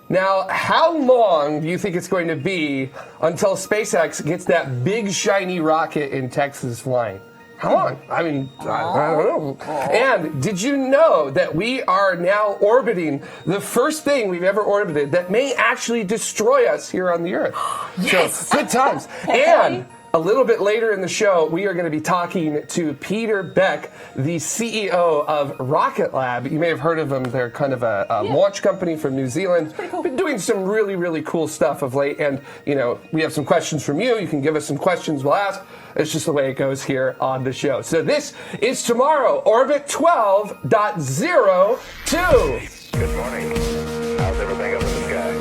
Now, how long do you think it's going to be until SpaceX gets that big shiny rocket in Texas flying? How long? I mean, I don't know. And did you know that we are now orbiting the first thing we've ever orbited that may actually destroy us here on the Earth? Yes! So, good times. And a little bit later in the show, we are going to be talking to Peter Beck, the CEO of Rocket Lab. You may have heard of them. They're kind of a launch company from New Zealand. Cool. Been doing some really, really cool stuff of late. And, you know, we have some questions from you. You can give us some questions. We'll ask. It's just the way it goes here on the show. So this is tomorrow, Orbit 12.02. Good morning. How's everything up in the sky?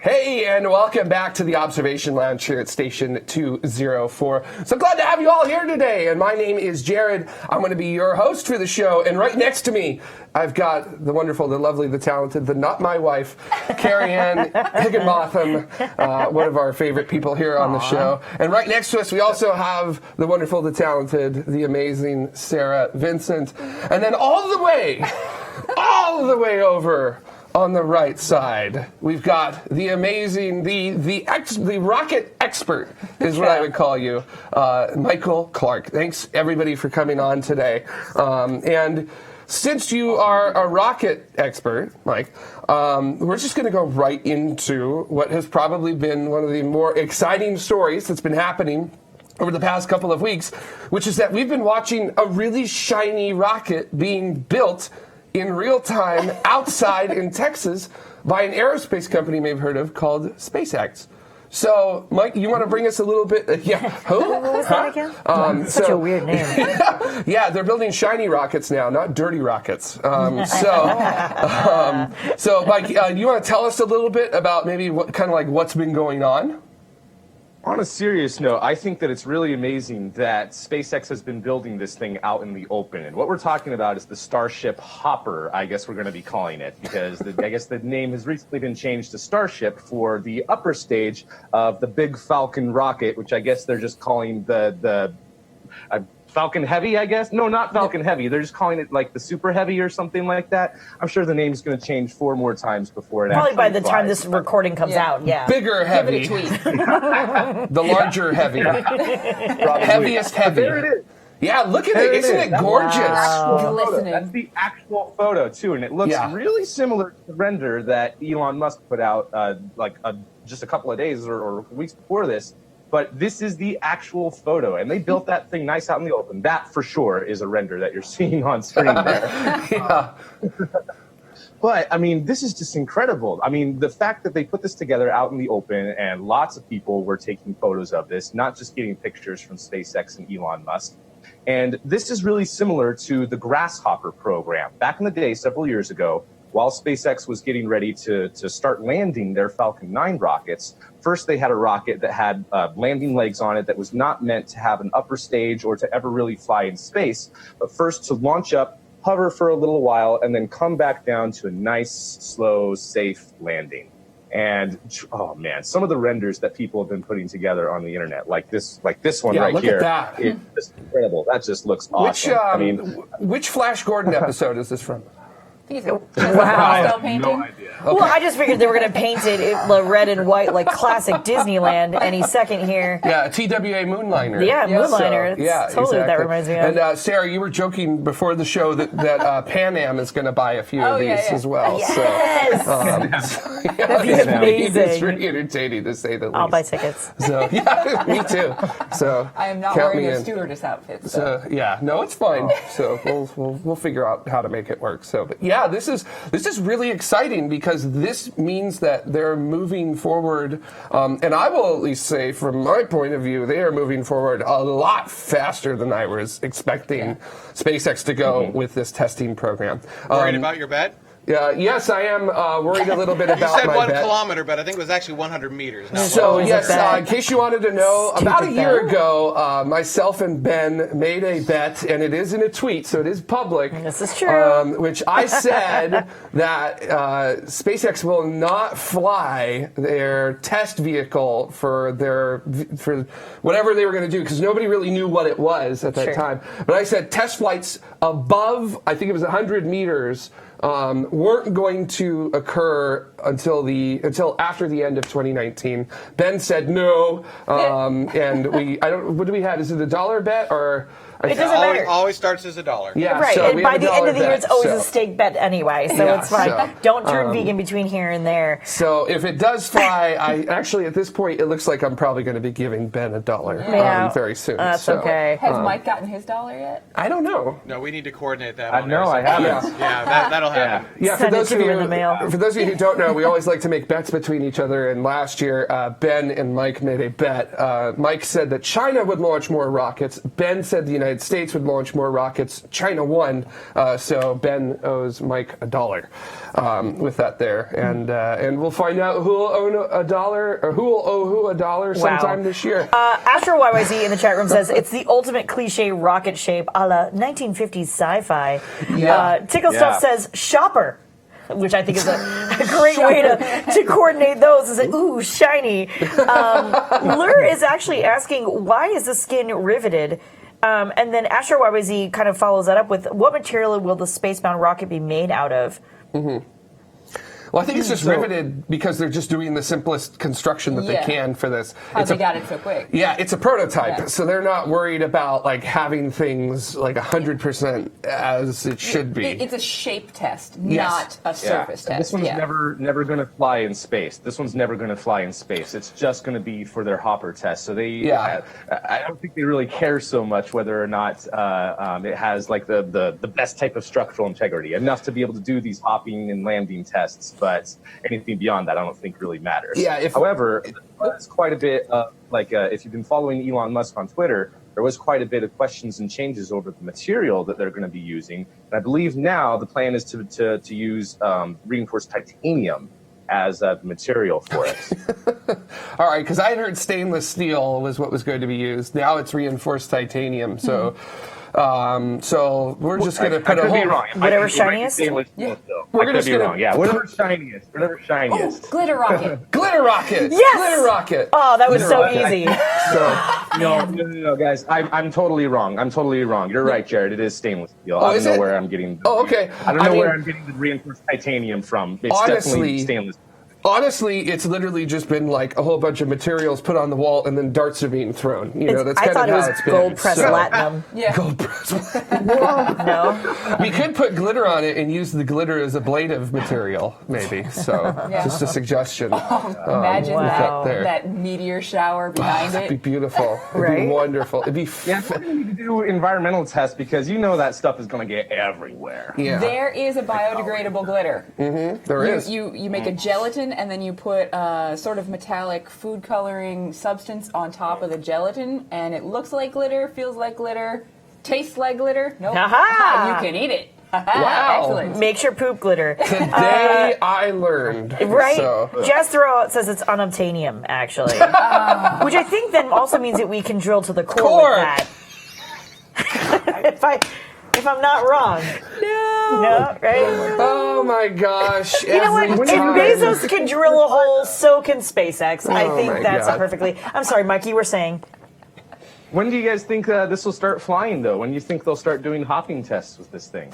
Hey, and welcome back to the Observation Lounge here at Station 204. So glad to have you all here today. And my name is Jared. I'm going to be your host for the show. And right next to me, I've got the wonderful, the lovely, the talented, the not my wife, Carrie Ann Higginbotham, one of our favorite people here on the show. And right next to us, we also have the wonderful, the talented, the amazing Sarah Vincent. And then all the way over on the right side, we've got the amazing, the rocket expert is what I would call you, Michael Clark. Thanks everybody for coming on today. And since you are a rocket expert, Mike, we're just going to go right into what has probably been one of the more exciting stories that's been happening over the past couple of weeks, which is that we've been watching a really shiny rocket being built in real time outside in Texas by an aerospace company you may have heard of called SpaceX. So, Mike, you want to bring us a little bit? Who? What was that again? Such a weird name. Yeah, they're building shiny rockets now, not dirty rockets. So, Mike, you want to tell us a little bit about maybe what's been going on? On a serious note, I think that it's really amazing that SpaceX has been building this thing out in the open. And what we're talking about is the Starship Hopper, I guess we're going to be calling it, because I guess the name has recently been changed to Starship for the upper stage of the Big Falcon rocket, which I guess they're just calling the Falcon Heavy, I guess? No, not Falcon Heavy. They're just calling it like the Super Heavy or something like that. I'm sure the name's going to change 4 more times before it Probably by the flies. time this recording comes out, yeah. Bigger Heavy. Give it a tweet. The larger Heavy. Heaviest Heavy. There it is. Yeah, look at it. Isn't it gorgeous? Glistening. That's the actual photo, too, and it looks really similar to the render that Elon Musk put out just a couple of days or weeks before this. But this is the actual photo, and they built that thing nice out in the open. That, for sure, is a render that you're seeing on screen there. Yeah. But, I mean, this is just incredible. I mean, the fact that they put this together out in the open and lots of people were taking photos of this, not just getting pictures from SpaceX and Elon Musk. And this is really similar to the Grasshopper program. Back in the day, several years ago, while SpaceX was getting ready to start landing their Falcon 9 rockets, first they had a rocket that had landing legs on it that was not meant to have an upper stage or to ever really fly in space, but first to launch up, hover for a little while, and then come back down to a nice, slow, safe landing. And, oh man, some of the renders that people have been putting together on the internet, like this one right look here, at that. it's just incredible. That just looks awesome. Which Flash Gordon episode is this from? Wow. No idea. Well, I just figured they were going to paint it red and white like classic Disneyland any second here. Yeah, TWA Moonliner. Yeah, Moonliner. That's totally what that reminds me of. And Sarah, you were joking before the show that Pan Am is going to buy a few of these as well. Yes! That'd be amazing. It's really entertaining to say the least. I'll buy tickets. So, yeah, me too. So I am not wearing a stewardess outfit. So yeah, no, it's fine. So we'll figure out how to make it work. So, but yeah, this is really exciting because this means that they're moving forward, and I will at least say, from my point of view, they are moving forward a lot faster than I was expecting SpaceX to go with this testing program. Worried about your bet? Yes, I am worried a little bit You about said my 1 bet. kilometer, but I think it was actually 100 meters. Not So, What was yes, it, Ben? in case you wanted to know, about a Stupid year bet. ago, myself and Ben made a bet, and it is in a tweet, so it is public. This is true. Which I said that SpaceX will not fly their test vehicle for whatever they were going to do, because nobody really knew what it was at that Sure. time. But I said test flights above, I think it was 100 meters, weren't going to occur until after the end of 2019. Ben said no, and what do we have? Is it a dollar bet or? It doesn't matter. Always starts as $1. Yeah, Right, so and we by have a the end dollar of the year, bet, it's always so. a stake bet anyway, so Yeah, it's fine. so, Don't turn vegan between here and there. So if it does fly, I actually at this point it looks like I'm probably going to be giving Ben $1 Yeah. very soon. That's so, okay. Has Mike gotten his dollar yet? I don't know. No, we need to coordinate that. I on know, air I haven't. sometime. Yeah, that'll happen. Yeah, Send it to him in the mail. For those of you who don't know, we always like to make bets between each other. And last year, Ben and Mike made a bet. Mike said that China would launch more rockets. Ben said the United States would launch more rockets. China won, so Ben owes Mike $1 with that there, and we'll find out who will own $1 or who will owe who $1 sometime this year. Astro YYZ in the chat room says it's the ultimate cliche rocket shape a la 1950s sci-fi. Yeah. Tickle Yeah. Stuff says shopper, which I think is a great way to coordinate those. Is like, ooh, shiny. Lur is actually asking, why is the skin riveted? And then Astro YYZ kind of follows that up with, what material will the spacebound rocket be made out of? Well, I think it's just riveted because they're just doing the simplest construction that they Yeah. can for this. How they got it so quick. Yeah, it's a prototype, Yeah. so they're not worried about like having things like 100% as it should be. It's a shape test, Yes. not a surface test. This one's yeah. never going to fly in space. This one's never going to fly in space. It's just going to be for their hopper test. So I don't think they really care so much whether or not it has like the best type of structural integrity, enough to be able to do these hopping and landing tests. But anything beyond that, I don't think really matters. Yeah, However, there's quite a bit of if you've been following Elon Musk on Twitter, there was quite a bit of questions and changes over the material that they're going to be using. And I believe now the plan is to use reinforced titanium as the material for it. All right, because I had heard stainless steel was what was going to be used. Now it's reinforced titanium. So, so we're just going to put a I could be whole. wrong. Whatever It might be shiniest? stainless steel still. We're I gonna could be just wrong. Yeah, whatever shiniest. Glitter rocket. Glitter rocket. Yes! Glitter rocket. Oh, that was so Glitter rocket. easy. No, guys. I'm totally wrong. You're right, Jared. It is stainless steel. I is don't know it? where I'm getting. Oh, okay. I don't I know mean- where I'm getting the reinforced titanium from. It's Honestly- definitely stainless. Honestly, it's literally just been like a whole bunch of materials put on the wall and then darts are being thrown. You know, that's I kind thought of it how was it's been. gold pressed So- platinum. Yeah. Gold pressed. No. We could put glitter on it and use the glitter as ablative material, maybe. So, just a suggestion. Imagine Wow. that meteor shower behind That'd be it. beautiful. It'd Right? be wonderful. It'd be Yeah, we need to do environmental tests because you know that stuff is going to get everywhere. yeah. There is a biodegradable glitter. There is. You make a gelatin and then you put a sort of metallic food coloring substance on top of the gelatin, and it looks like glitter, feels like glitter, tastes like glitter. Nope. Aha! You can eat it. Wow. Excellent. Makes your poop glitter. Today I learned. Right? So, Just throw out says it's unobtainium, actually. Which I think then also means that we can drill to the core Core. with that. if I'm not wrong. No, right? oh my gosh. You know what? If Bezos can drill a hole, so can SpaceX. I Oh think my that's God. perfectly. I'm sorry, Mike, you were saying. When do you guys think this will start flying, though? When do you think they'll start doing hopping tests with this thing?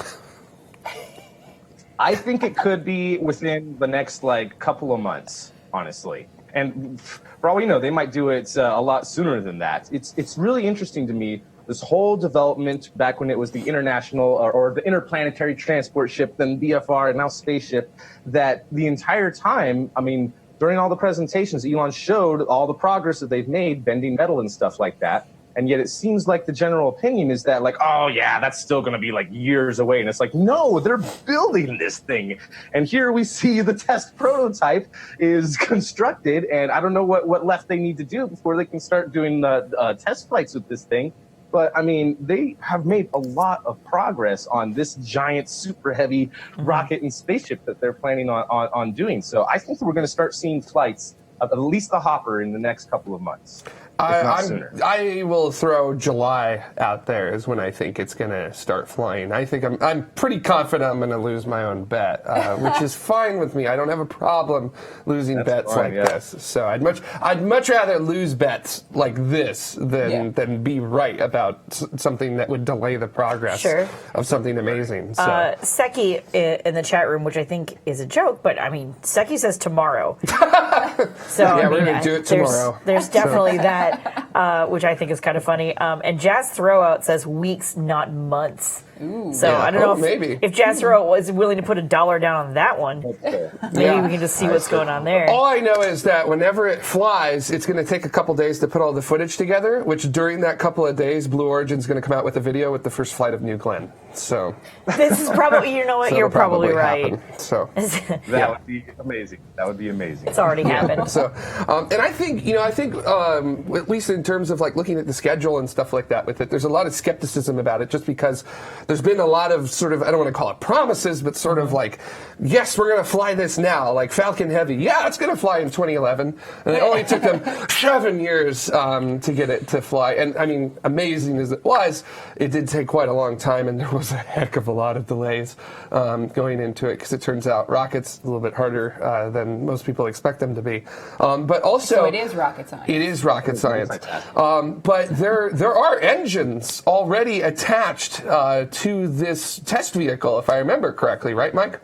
I think it could be within the next couple of months, honestly. And for all we know, they might do it a lot sooner than that. It's really interesting to me, this whole development back when it was the international or the interplanetary transport ship, then BFR, and now spaceship, that the entire time, I mean, during all the presentations, Elon showed all the progress that they've made, bending metal and stuff like that. And yet it seems like the general opinion is that oh yeah, that's still going to be years away. And it's no, they're building this thing. And here we see the test prototype is constructed. And I don't know what left they need to do before they can start doing test flights with this thing. But I mean, they have made a lot of progress on this giant, super heavy rocket and spaceship that they're planning on doing. So I think that we're going to start seeing flights of at least the Hopper in the next couple of months. I will throw July out there is when I think it's going to start flying. I think I'm pretty confident I'm going to lose my own bet, which is fine with me. I don't have a problem losing bets like this. So I'd much rather lose bets like this than be right about something that would delay the progress of something amazing. So. Seki in the chat room, which I think is a joke, but I mean, Seki says tomorrow. So yeah, we're going to do it tomorrow. There's definitely that. Which I think is kind of funny. And Jazz Throwout says weeks, not months. Ooh. So I don't know if Jazz Throwout was willing to put $1 down on that one. Maybe we can just see what's going on there. All I know is that whenever it flies, it's going to take a couple days to put all the footage together, which during that couple of days, Blue Origin's going to come out with a video with the first flight of New Glenn. So this is probably, you know what, you're probably right. Happen. So that would be amazing. That would be amazing. It's already happened. So, and I think, at least in terms of like looking at the schedule and stuff like that with it, there's a lot of skepticism about it just because there's been a lot of sort of, I don't want to call it promises, but sort of like, yes, we're going to fly this now, like Falcon Heavy. Yeah, it's going to fly in 2011. And it only took them 7 years to get it to fly. And I mean, amazing as it was, it did take quite a long time, and there was a heck of a lot of delays going into it because it turns out rockets a little bit harder than most people expect them to be. But also, so it is rocket science. It is rocket science. But there are engines already attached to this test vehicle, if I remember correctly, right, Mike?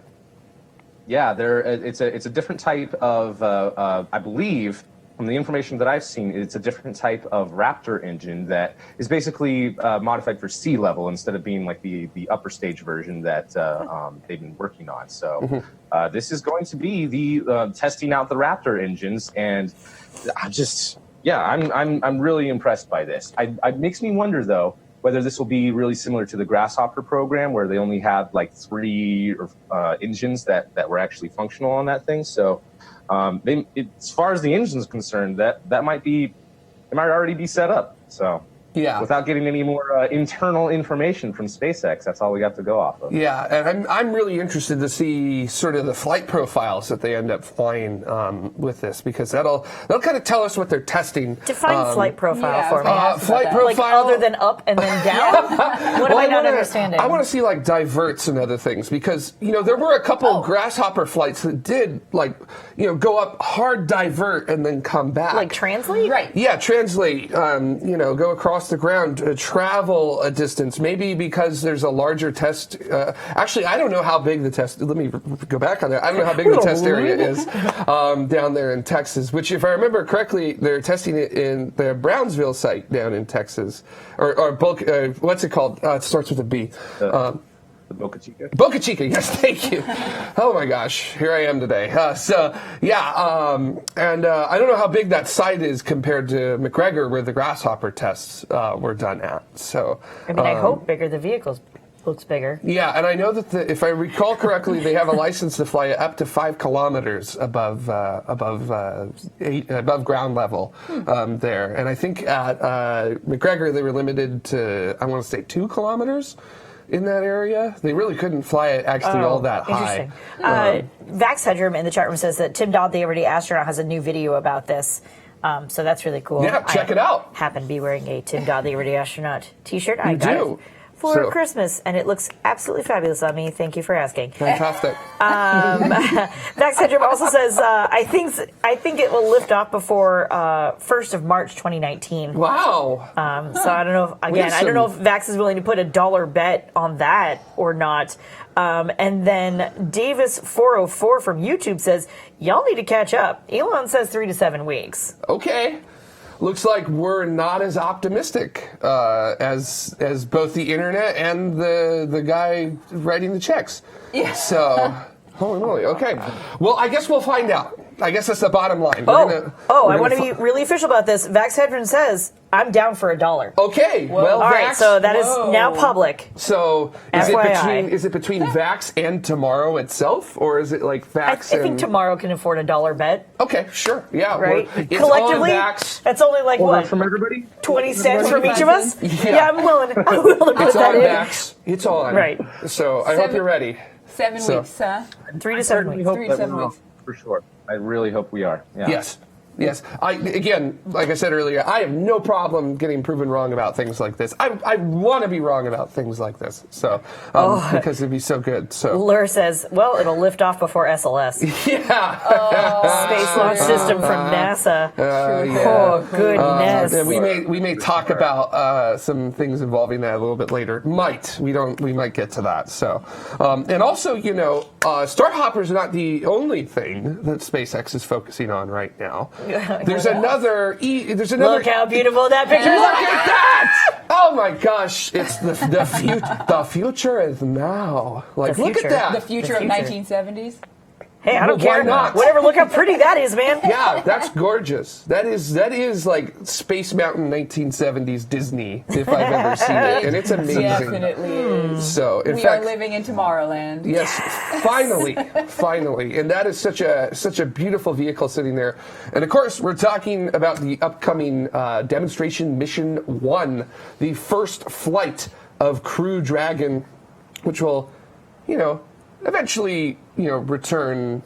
Yeah, it's a different type of I believe. From the information that I've seen, it's a different type of Raptor engine that is basically modified for sea level instead of being like the upper stage version that they've been working on. So this is going to be the testing out the Raptor engines, and I'm really impressed by this. It makes me wonder though whether this will be really similar to the Grasshopper program where they only had like 3 engines that were actually functional on that thing. So. As far as the engine's concerned, that might already be set up. So without getting any more internal information from SpaceX, that's all we got to go off of. Yeah, and I'm really interested to see sort of the flight profiles that they end up flying with this, because that'll kind of tell us what they're testing. Define flight profile for me. Flight profile, like other than up and then down. What am I not understanding? I want to see like diverts and other things, because there were a couple Grasshopper flights that did like go up, hard divert, and then come back. Like translate, right? Yeah, translate. Go across the ground, travel a distance, maybe because there's a larger test. Actually, I don't know how big the test, let me go back on that. I don't know how big the test area is down there in Texas, which if I remember correctly, they're testing it in the Brownsville site down in Texas. Or what's it called? It starts with a B. Boca Chica? Boca Chica, yes, thank you. Oh my gosh, here I am today. I don't know how big that site is compared to McGregor, where the Grasshopper tests were done at. So, I hope bigger. The vehicles looks bigger. Yeah, and I know that if I recall correctly, they have a license to fly up to 5 kilometers above ground level there. And I think at McGregor they were limited to, I want to say, 2 kilometers. In that area, they really couldn't fly it actually all that high. Vax Headroom in the chat room says that Tim Dodd, the Everyday Astronaut, has a new video about this. So that's really cool. Yeah, check it out. I happen to be wearing a Tim Dodd, the Everyday Astronaut t-shirt. I You got do. it for Christmas, and it looks absolutely fabulous on me. Thank you for asking. Fantastic. Vax Headroom also says, I think it will lift off before 1st of March 2019. Wow. So I don't know. I don't know if Vax is willing to put $1 bet on that or not. And then Davis404 from YouTube says, y'all need to catch up. Elon says 3 to 7 weeks. Okay. Looks like we're not as optimistic as both the internet and the guy writing the checks. Yeah. So, holy moly. Okay. Well, I guess we'll find out. I guess that's the bottom line. I want to be really official about this. Vax Hedron says, I'm down for $1. Okay. Well, All right, Vax, so that is now public. So FYI. is it between Vax and Tomorrow itself, or is it like Vax? I think Tomorrow can afford $1 bet, Okay, sure, yeah. right? It's Collectively, on Vax. that's only like what? From everybody? 20 cents from each of us? Yeah. I'm willing to put It's that on in. Vax. It's on. Right. So I hope you're ready. 7 So- weeks, huh? 3 to 7 weeks. hope 3 that to 7 we're weeks. for sure. I really hope we are. Yeah. Yes. Again, like I said earlier, I have no problem getting proven wrong about things like this. I want to be wrong about things like this. So, because it'd be so good. So, Lur says, well, it'll lift off before SLS. yeah. Space Launch System from NASA. Oh, goodness. And we may talk about some things involving that a little bit later. We might get to that. So, and also, Starhopper's not the only thing that SpaceX is focusing on right now. There's another. Look how beautiful that picture is. Look at that! Oh my gosh! It's the future is now. Like, The look at future. that. The future of 1970s. Hey, I don't Well, why care. not? Whatever, look how pretty that is, man. Yeah, that's gorgeous. That is like Space Mountain 1970s Disney, if I've ever seen it, and it's amazing. Definitely is. So, in We fact, are living in Tomorrowland. yes, finally, and that is such a beautiful vehicle sitting there. And of course, we're talking about the upcoming demonstration mission 1, the first flight of Crew Dragon, which will, eventually, return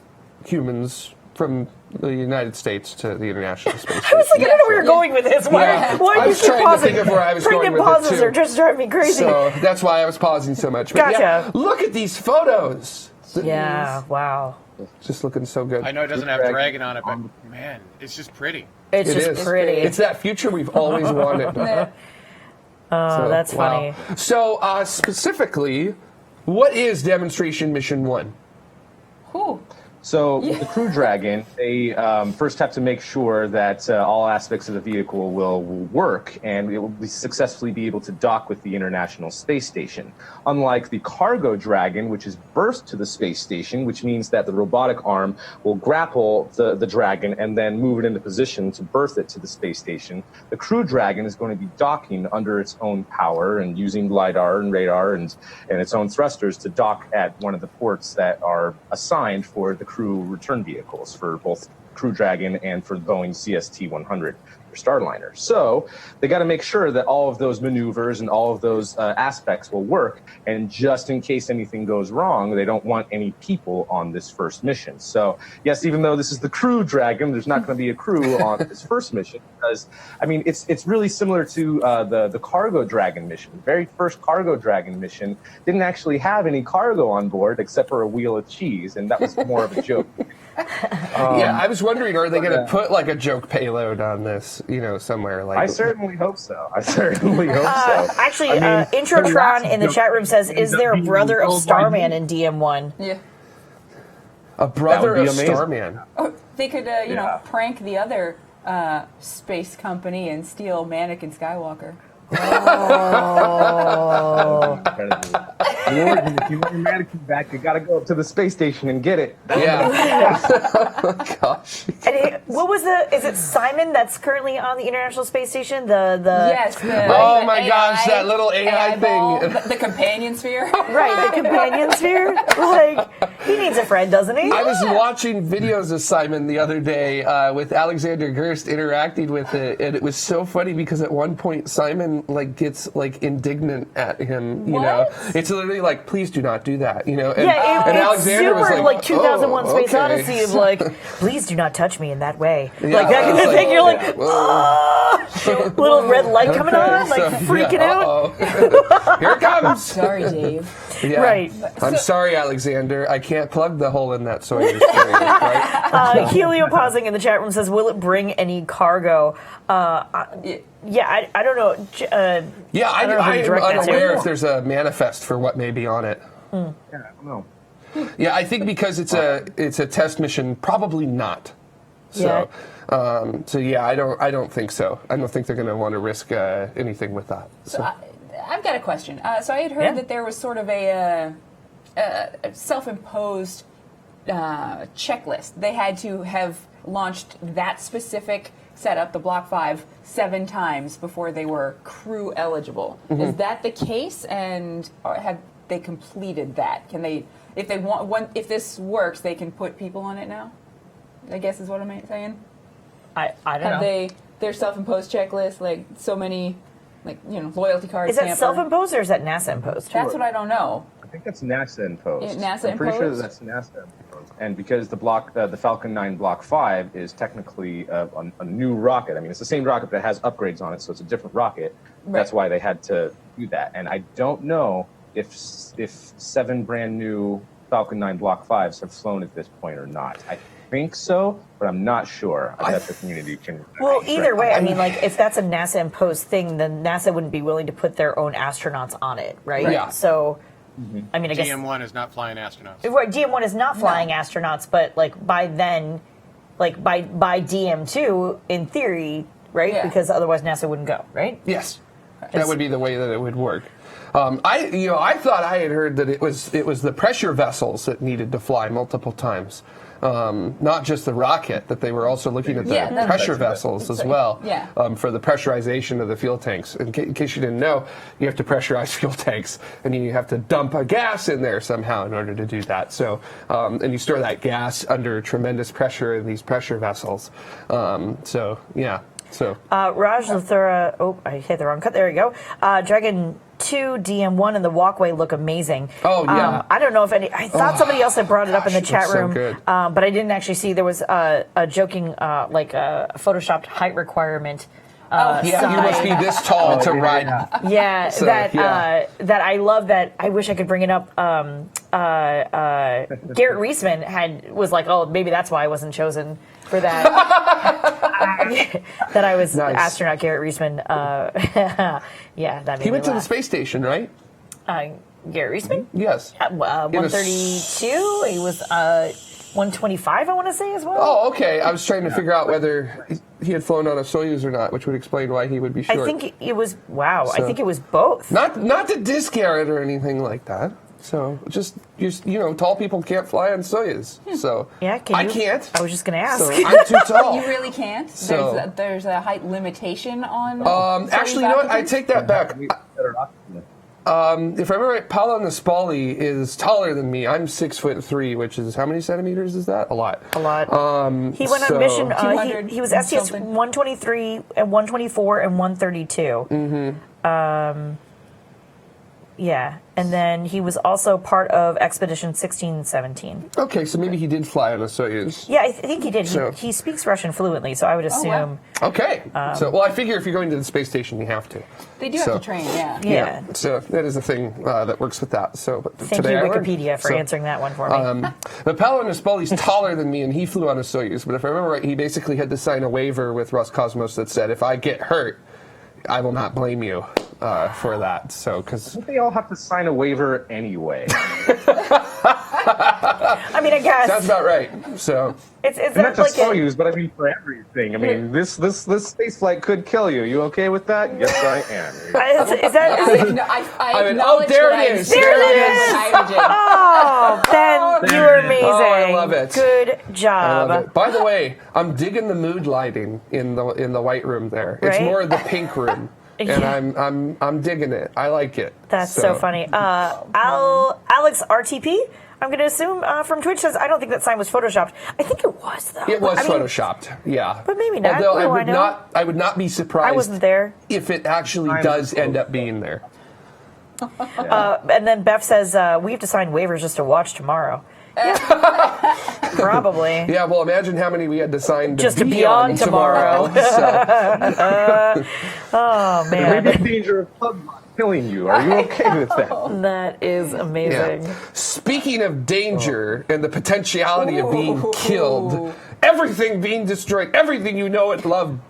humans from the United States to the International Space Station. I was like, I don't know where you're going with this. Why Yeah. do I you was keep trying to pausing? think of where I was going Pregnant with it, pauses too. are just driving me crazy. So that's why I was pausing so much. But Gotcha. yeah, look at these photos. Yeah, wow. Just looking so good. I know it doesn't have dragon on it, but man, it's just pretty. It's It just is. pretty. It's that future we've always wanted. Oh, that's funny. So specifically, what is demonstration mission 1? Whew. So with the Crew Dragon, they first have to make sure that all aspects of the vehicle will work and it will successfully be able to dock with the International Space Station. Unlike the Cargo Dragon, which is berthed to the space station, which means that the robotic arm will grapple the Dragon and then move it into position to berth it to the space station. The Crew Dragon is going to be docking under its own power and using LiDAR and radar and its own thrusters to dock at one of the ports that are assigned for the crew return vehicles for both Crew Dragon and for the Boeing CST-100 for Starliner. So they got to make sure that all of those maneuvers and all of those aspects will work. And just in case anything goes wrong, they don't want any people on this first mission. So yes, even though this is the Crew Dragon, there's not going to be a crew on this first mission because, I mean, it's really similar to the Cargo Dragon mission. The very first Cargo Dragon mission didn't actually have any cargo on board except for a wheel of cheese, and that was more of a joke. Yeah, I was wondering, are they going to put like a joke payload on this, somewhere? Like, I certainly hope so. Actually, I mean, Introtron in the chat room says, is there a brother of Starman in DM1? Yeah. a brother That would of be amazing. Starman. Or they could, Yeah. prank the other space company and steal Mannequin Skywalker. Lord, if you want your mannequin back, you got to go up to the space station and get it. Yeah. Gosh. And what was is it Simon that's currently on the International Space Station? Yes. Oh my gosh, that little AI ball, thing. the companion sphere. Right, the companion sphere. Like, he needs a friend, doesn't he? I was watching videos of Simon the other day with Alexander Gerst interacting with it, and it was so funny because at one point Simon gets indignant at him. You know, What? it's literally like, "Please do not do that." And, Yeah, and it's Alexander super was 2001 "Oh, Space okay." Odyssey of please do not touch me in that way. Yeah, Like that I kind was of thing. You're like, "Whoa." little red light coming on, So, freaking out. uh-oh. Here it comes. Sorry, Dave. Yeah. Right. I'm sorry, Alexander. I can't plug the hole in that Sawyer stereo, right? Helio pausing in the chat room says, will it bring any cargo? Yeah, I don't know. Yeah, I don't know how to I'm direct that to. unaware if there's a manifest for what may be on it. Yeah, I don't know. Yeah, I think because it's a test mission, probably not. So, yeah, I don't think so. I don't think they're going to want to risk anything with that. So. I've got a question. So I had heard that there was sort of a self-imposed checklist. They had to have launched that specific setup, the Block 5, 7 times before they were crew eligible. Is that the case? And have they completed that? Can they, if they want, if this works, they can put people on it now? I guess is what I'm saying. I don't know. Have they their self-imposed checklist, like so many, like, you know, loyalty cards? Is that self-imposed or is that NASA imposed? That's what I don't know. I think that's NASA imposed. NASA I'm pretty sure imposed? that's NASA imposed. And because the Falcon 9 Block 5 is technically a new rocket. I mean, it's the same rocket that has upgrades on it, so it's a different rocket. Right. That's why they had to do that. And I don't know if 7 brand new Falcon 9 Block 5s have flown at this point or not. I think so, but I'm not sure. I bet the community can. Well, either way, I mean, like, if that's a NASA imposed thing, then NASA wouldn't be willing to put their own astronauts on it, right? Yeah. So, I mean, I guess DM1 is not flying astronauts. right, DM1 is not flying astronauts, but like by then, like by DM2, in theory, right? Yeah. Because otherwise NASA wouldn't go, right? Yes, that would be the way that it would work. I thought I had heard that it was the pressure vessels that needed to fly multiple times, not just the rocket. That they were also looking at the pressure vessels as well, for the pressurization of the fuel tanks. In case you didn't know, you have to pressurize fuel tanks, and you have to dump a gas in there somehow in order to do that. So, and you store that gas under tremendous pressure in these pressure vessels. So. Raj Lathura, I hit the wrong cut. There you go. Dragon 2, DM1, and the walkway look amazing. Oh, yeah. I don't know if I thought somebody else had brought it up in the chat room, good. But I didn't actually see. There was a joking, like a photoshopped height requirement. You must be this tall to ride. Yeah, So, that I love that. I wish I could bring it up. Garrett Reisman was like, oh, maybe that's why I wasn't chosen for that. That I was astronaut Garrett Reisman. Yeah, that made He went me to the laugh. space station, right? Garrett Reisman? Yes. 132. He was 125, I want to say, as well. Oh, okay. I was trying to figure out whether he had flown on a Soyuz or not, which would explain why he would be short. I think it was, I So- think it was both. Not to diss Garrett or anything like that. So just tall people can't fly on Soyuz. So Yeah, I can't. I was just going to ask. So I'm too tall. You really can't. So- There's a height limitation on. Actually, you know what? I take that back. Better oxygen. If I remember right, Paolo Nespoli is taller than me. I'm 6'3", which is how many centimeters is that? A lot. A lot. He went on so- a mission. 200 He was and STS something. 123 and 124 and 132. Yeah, and then he was also part of Expedition 1617. Okay, so maybe he did fly on a Soyuz. Yeah, I think he did. So- He speaks Russian fluently, so I would assume. Okay. Well, I figure if you're going to the space station, you have to. They do have to train, yeah. Yeah. So that is a thing that works with that. So but Thank today you, I learned. Wikipedia, for So, answering that one for me. But Paolo Nespoli's taller than me, and he flew on a Soyuz. But if I remember right, he basically had to sign a waiver with Roscosmos that said, if I get hurt, I will not blame you for that. So, because Don't they all have to sign a waiver anyway? I mean, I guess sounds about right. So, it's And not not just like Soyuz, but I mean for everything. I mean, this space flight could kill you. You okay with that? Yes, I am. is that? No, I mean, acknowledge there that it I is. still There it am is. hydrogen. Oh, Ben, you were amazing. Oh, I love it. Good I job. love it. By the way, I'm digging the mood lighting in the white room there. It's Right? more the pink room. And Yeah. I'm digging it. I like it. That's so funny. Alex RTP, I'm going to assume from Twitch says, I don't think that sign was photoshopped. I think it was, though. It was I mean, photoshopped, yeah. But maybe not. Although What do I know? I would not be surprised. I wasn't there. If it actually does end up being there. And then Beth says, we have to sign waivers just to watch tomorrow. Yeah. Probably. Yeah, well, imagine how many we had to sign Just to be on tomorrow. So, Oh, Maybe man. in danger of club killing you. Are you okay with that? That is amazing. yeah. Speaking of danger and the potentiality of being killed, everything being destroyed, everything you know and love.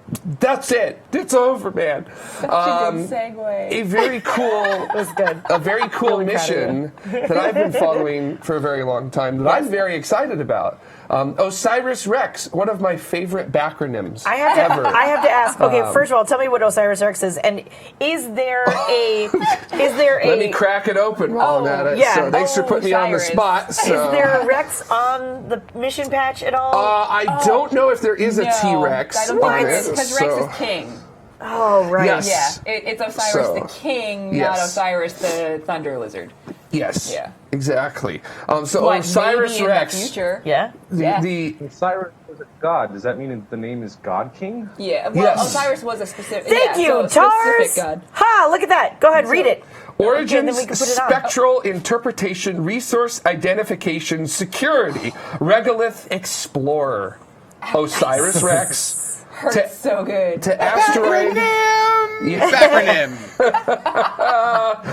That's it. It's over, man. Such a good segue. A very cool, That's good. a very cool Really proud of mission that I've been following for a very long time that I'm very excited about. OSIRIS-REx, one of my favorite backronyms ever. I have to ask. Okay, first of all, tell me what OSIRIS-REx is, and is there a? Let me crack it open while I'm at it. yeah. So thanks for putting me on the Osiris. spot. So. Is there a Rex on the mission patch at all? I don't know if there is a T-Rex I don't on think it. because Rex is king. oh, right. Yes. Yeah, it's Osiris So, the king, yes. not Osiris the thunder lizard. Yes. Yeah. Exactly. So But maybe OSIRIS-REx. in the future. Yeah. Yeah. The Cyrus was a god. Does that mean the name is God King? Yeah, well, Yes. Osiris was a specific. Thank yeah, you, so a Tars. specific god. Ha! Look at that. Go ahead, read it. Origins, then we can put it on. spectral interpretation, resource identification, security, regolith explorer, OSIRIS-REx. Hurts so good. To asteroid. Yeah. Acronym.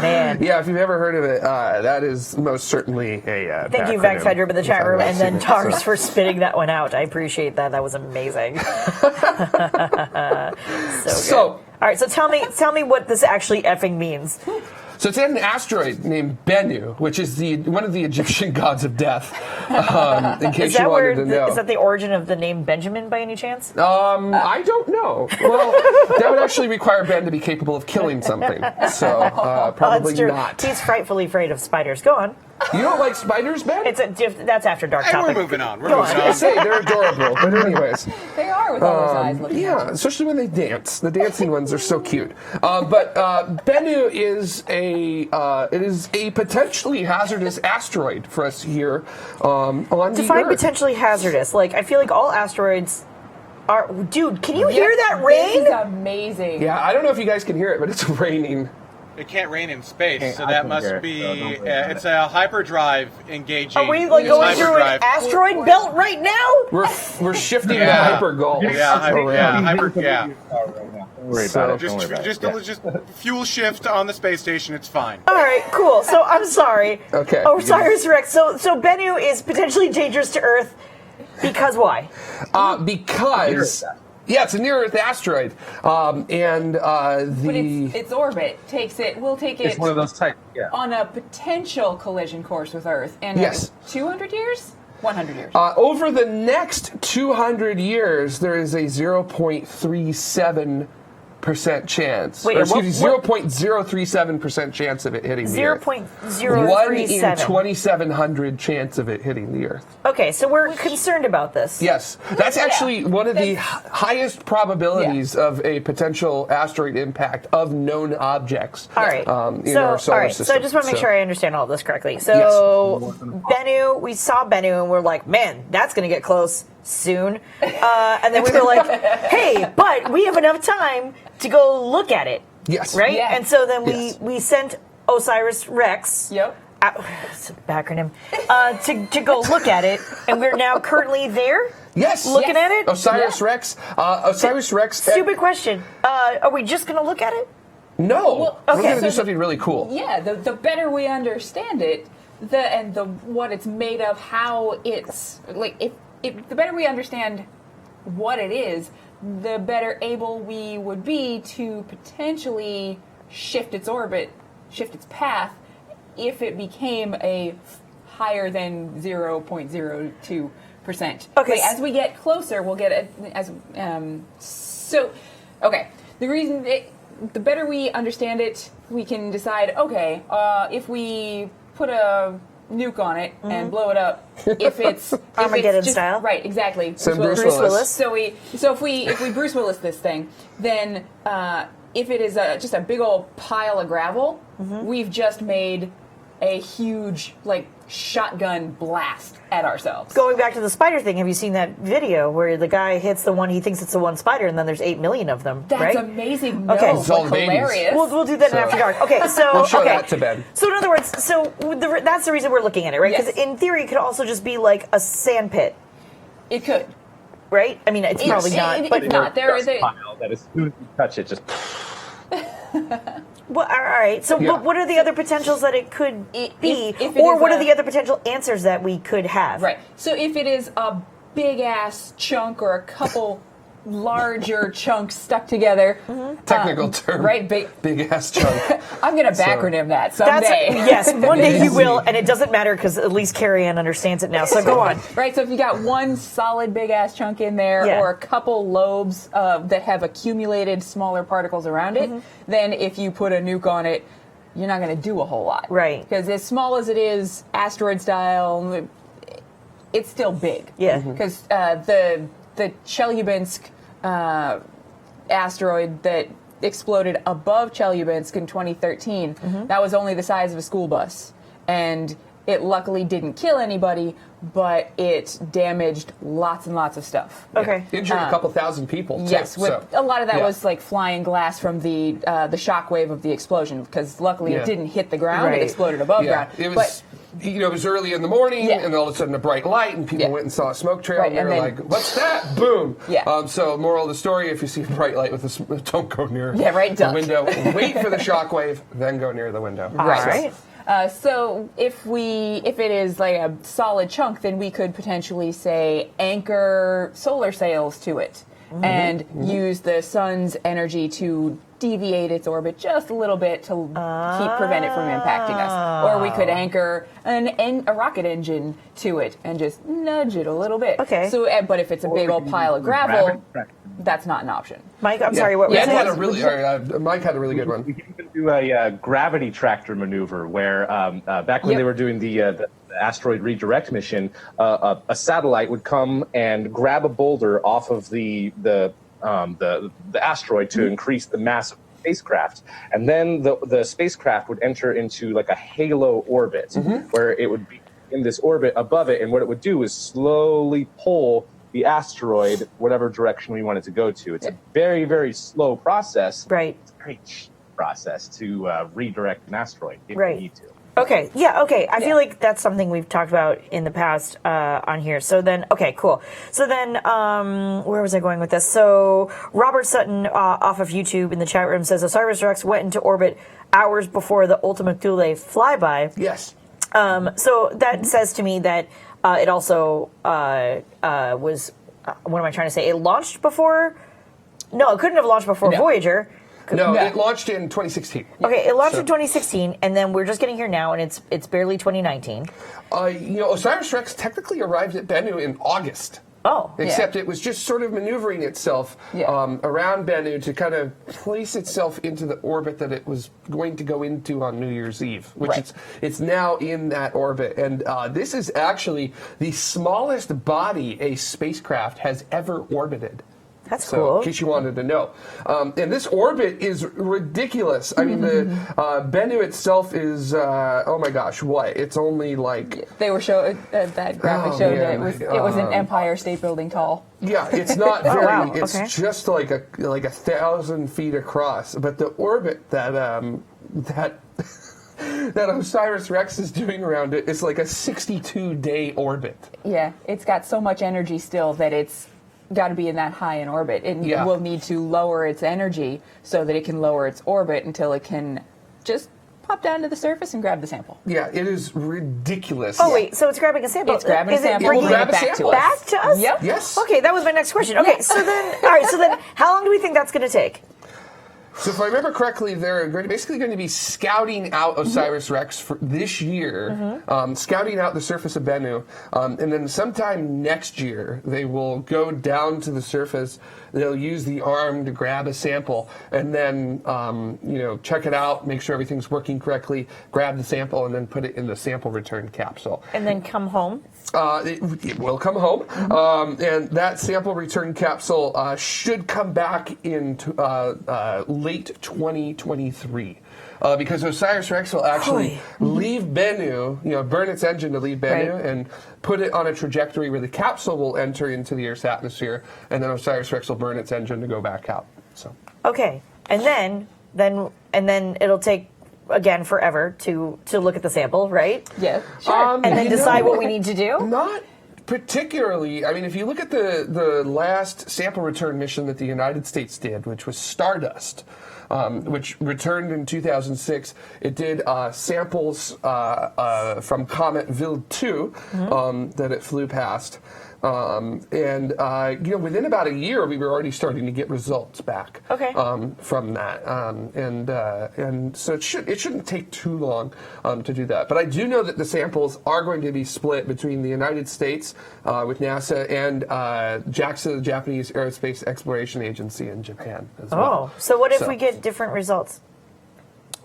Man. Yeah, if you've ever heard of it, that is most certainly a. Thank you, Beck Fedra, in the chat room, and then Tars for spitting that one out. I appreciate that. That was amazing. So, So, all right, so tell me what this actually effing means. So it's an asteroid named Bennu, which is one of the Egyptian gods of death. In case Is you that wanted to know. is that the origin of the name Benjamin by any chance? I don't know. Well, that would actually require Ben to be capable of killing something. So probably That's true. not. He's frightfully afraid of spiders. Go on. You don't like spiders, Ben? That's after dark Hey, topic. we're moving on. We're Go moving on. I on. say they're adorable, but anyways, They are with all those eyes looking at yeah, you. especially when they dance. The dancing ones are so cute. But Bennu is a potentially hazardous asteroid for us here on the Define Earth. potentially hazardous. Like, I feel like all asteroids are. Dude, can you hear that rain? This is amazing. Yeah, I don't know if you guys can hear it, but it's raining. It can't rain in space, Hey, so I that can must hear it, be. so don't worry about It's a hyperdrive engaging. Are we like It's going through an hyperdrive. asteroid belt right now? We're shifting to Yeah. hypergulf. Yeah, yeah. Don't worry So- about it. Just, Don't worry about just, it. just fuel shift on the space station. It's fine. All right, cool. So I'm sorry. Okay. OSIRIS-REx. So Bennu is potentially dangerous to Earth because why? Because it's a near-Earth asteroid, and But the its orbit will take it It's one of those types. Yeah. on a potential collision course with Earth in Yes. 200 years? 100 years. over the next 200 years, there is a 0.37% chance. Wait, Or, excuse me, what- 0.037% chance of it hitting the Earth. 0.037. 1 in 2,700 chance of it hitting the Earth. Okay, so we're concerned about this. Yes, that's actually one of the That's- highest probabilities of a potential asteroid impact of known objects. All right. In our solar system. So I just want to make sure I understand all this correctly. So Bennu, we saw Bennu and we're like, man, that's going to get close soon. And then we were like, hey, but we have enough time to go look at it. Yes. Right? Yeah. And so then Yes. we sent OSIRIS-REx. Yep. It's a backronym. To go look at it, and we're now currently there. Yes. Looking at it. OSIRIS-REx. OSIRIS-REx. Stupid question. Are we just going to look at it? No. Well, We're okay, going to so do something really cool. Yeah, the better we understand it, what it's made of, how it's like if the better we understand what it is, the better able we would be to potentially shift its orbit, shift its path, if it became a higher than 0.02%. Okay. Like, as we get closer, we'll get it as so. Okay, the better we understand it, we can decide. Okay, if we put a nuke on it and blow it up, if it's Armageddon just, style. right? Exactly. So Bruce Willis. Willis. So if we Bruce Willis this thing, then if it is just a big old pile of gravel, we've just made a huge shotgun blast at ourselves. Going back to the spider thing, have you seen that video where the guy hits the one, he thinks it's the one spider, and then there's 8 million of them, That's right? amazing. Okay. No, It's all like, the babies. hilarious. We'll do that in After Dark. Okay, so We'll show okay. that to Ben. So in other words, that's the reason we're looking at it, right? Because Yes. in theory, it could also just be like a sand pit, It could. right? I mean, it's probably not. It's But not. Dust pile that as soon as you touch it, just well, all right. So, Yeah. but what are the other potentials that it could be, if it or is what are a- the other potential answers that we could have? Right. So if it is a big ass chunk or a couple larger chunks stuck together. Technical term. Right? Big ass chunk. I'm going to acronym that someday. Yes, one day you will, and it doesn't matter because at least Carrie Ann understands it now. So go on. Right, so if you got one solid big ass chunk in there, Yeah. or a couple lobes that have accumulated smaller particles around it, then if you put a nuke on it, you're not going to do a whole lot. Right. Because as small as it is, asteroid style, it's still big. Yeah. Because the Chelyabinsk asteroid that exploded above Chelyabinsk in 2013, that was only the size of a school bus. And it luckily didn't kill anybody, but it damaged lots and lots of stuff. Okay. Injured a couple thousand people, too. Yes, a lot of that yeah. was like flying glass from the shockwave of the explosion, because luckily Yeah. it didn't hit the ground; Right. it exploded above ground. It was, it was early in the morning, Yeah. and all of a sudden a bright light, and people Yeah. went and saw a smoke trail, Right, and they and were then- like, "What's that?" Boom. Yeah. So, moral of the story: if you see a bright light with don't go near Yeah, right, the duck. window. Wait for the shockwave, then go near the window. Right. So if it is like a solid chunk, then we could potentially say anchor solar sails to it and use the sun's energy to deviate its orbit just a little bit to prevent it from impacting us. Or we could anchor a rocket engine to it and just nudge it a little bit. Okay. So, but if it's a big old pile of gravel, that's not an option. Mike, I'm sorry, what was Ed had it? a really, Mike had a really good one. We can even do a gravity tractor maneuver where back when Yep. they were doing the asteroid redirect mission, a satellite would come and grab a boulder off of the asteroid to increase the mass of the spacecraft, and then the spacecraft would enter into like a halo orbit where it would be in this orbit above it, and what it would do is slowly pull the asteroid whatever direction we want it to go to. It's a very, very slow process. Right. It's a very cheap process to redirect an asteroid if Right. you need to. Okay, yeah, okay. I feel like that's something we've talked about in the past on here. So then, okay, cool. So then, where was I going with this? So Robert Sutton off of YouTube in the chat room says OSIRIS-REx went into orbit hours before the Ultima Thule flyby. Yes. So that says to me that it also was, what am I trying to say? It launched before? No, it couldn't have launched before Voyager. No, Yeah. it launched in 2016. Okay, it launched in 2016, and then we're just getting here now, and it's barely 2019. OSIRIS-REx technically arrived at Bennu in August. Oh, Except it was just sort of maneuvering itself around Bennu to kind of place itself into the orbit that it was going to go into on New Year's Eve, which it's now in that orbit. And this is actually the smallest body a spacecraft has ever orbited. That's So, cool. in case you wanted to know. And this orbit is ridiculous. I mean, the Bennu itself is, oh my gosh, what? It's only like... They were that graphic Oh, showed man. that it was an Empire State Building tall. Yeah, it's not very... wow, It's okay. just like 1,000 feet across. But the orbit that OSIRIS-REx is doing around it is like a 62-day orbit. Yeah, it's got so much energy still that it's got to be in that high in orbit. It will need to lower its energy so that it can lower its orbit until it can just pop down to the surface and grab the sample. Yeah, it is ridiculous. Oh, wait, so it's grabbing a sample. It's grabbing a Is it sample. bringing We'll grab it a back to sample. us. back to us? Yep. Yes. Okay, that was my next question. Okay, so then, all right, so then how long do we think that's going to take? So if I remember correctly, they're basically going to be scouting out OSIRIS-REx for this year, scouting out the surface of Bennu, and then sometime next year they will go down to the surface. They'll use the arm to grab a sample, and then check it out, make sure everything's working correctly, grab the sample, and then put it in the sample return capsule. And then come home? It will come home, and that sample return capsule should come back in late 2023. Because OSIRIS-REx will actually leave Bennu, burn its engine to leave Bennu, and put it on a trajectory where the capsule will enter into the Earth's atmosphere, and then OSIRIS-REx will burn its engine to go back out. So. Okay, and then it'll take again forever to look at the sample, right? Yeah, sure. And then decide what we need to do. Not particularly. I mean, if you look at the last sample return mission that the United States did, which was Stardust, which returned in 2006, it did samples from Comet Wild 2 that it flew past. Within about a year, we were already starting to get results back. Okay. From that, and so it shouldn't take too long to do that. But I do know that the samples are going to be split between the United States with NASA and JAXA, the Japanese Aerospace Exploration Agency, in Japan as well. Oh, so what if we get different results?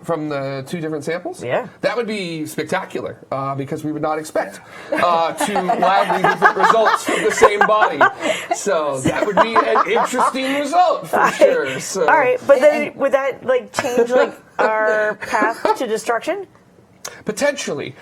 From the two different samples? Yeah. That would be spectacular because we would not expect two wildly different results from the same body. So that would be an interesting result for sure. So. All right, but then would that change our path to destruction? Potentially.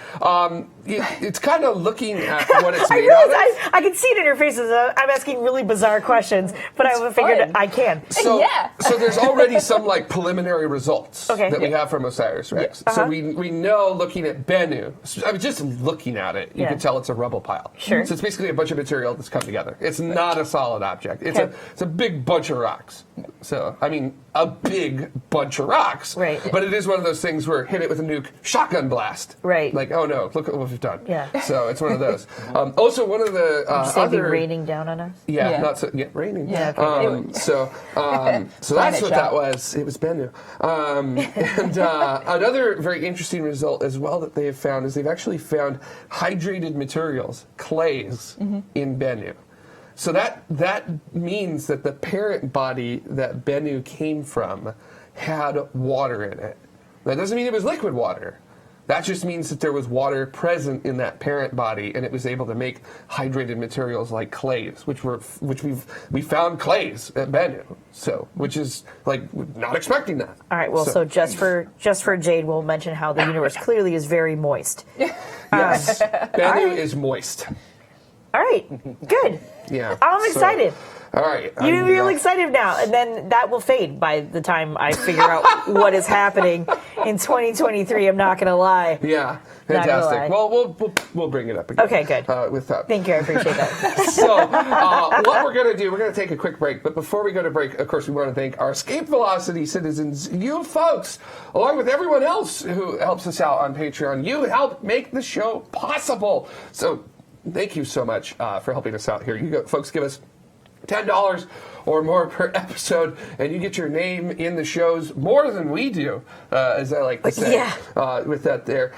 It's kind of looking at what it's I made realize out of. I can see it in your faces. I'm asking really bizarre questions, but I figured fun. I can. So, Yeah. so there's already some preliminary results Okay. we have from OSIRIS-REx. Yeah. So Uh-huh. we know, looking at Bennu, I mean, just looking at it, you Yeah. can tell it's a rubble pile. Sure. So it's basically a bunch of material that's come together. It's not a solid object. It's Okay. a big bunch of rocks. So I mean, a big bunch of rocks. Right. But it is one of those things where hit it with a nuke, shotgun blast. Right. Like, oh no, look at what we've done. Yeah. So it's one of those. Also, one of the Say it'd be other raining down on us. yeah, Yeah. not so raining. Yeah, okay. So that's Climate what shock. that was. It was Bennu. And another very interesting result as well that they have found is they've actually found hydrated materials, clays, in Bennu. So that means that the parent body that Bennu came from had water in it. That doesn't mean it was liquid water. That just means that there was water present in that parent body, and it was able to make hydrated materials like clays, which we found clays at Bennu. So, which is not expecting that. All right. Well, so just for Jade, we'll mention how the universe clearly is very moist. Yes, Bennu is moist. All right. Good. Yeah, I'm so- excited. All right, You're real excited now, and then that will fade by the time I figure out what is happening in 2023. I'm not going to lie. Yeah, Not gonna lie. fantastic. Well, we'll bring it up again. Okay, good. With that. Thank you. I appreciate that. So, what we're going to do, we're going to take a quick break. But before we go to break, of course, we want to thank our Escape Velocity citizens, you folks, along with everyone else who helps us out on Patreon. You help make the show possible. So, thank you so much for helping us out here. You folks give us $10 or more per episode, and you get your name in the shows more than we do, as I like to say. Yeah. With that there.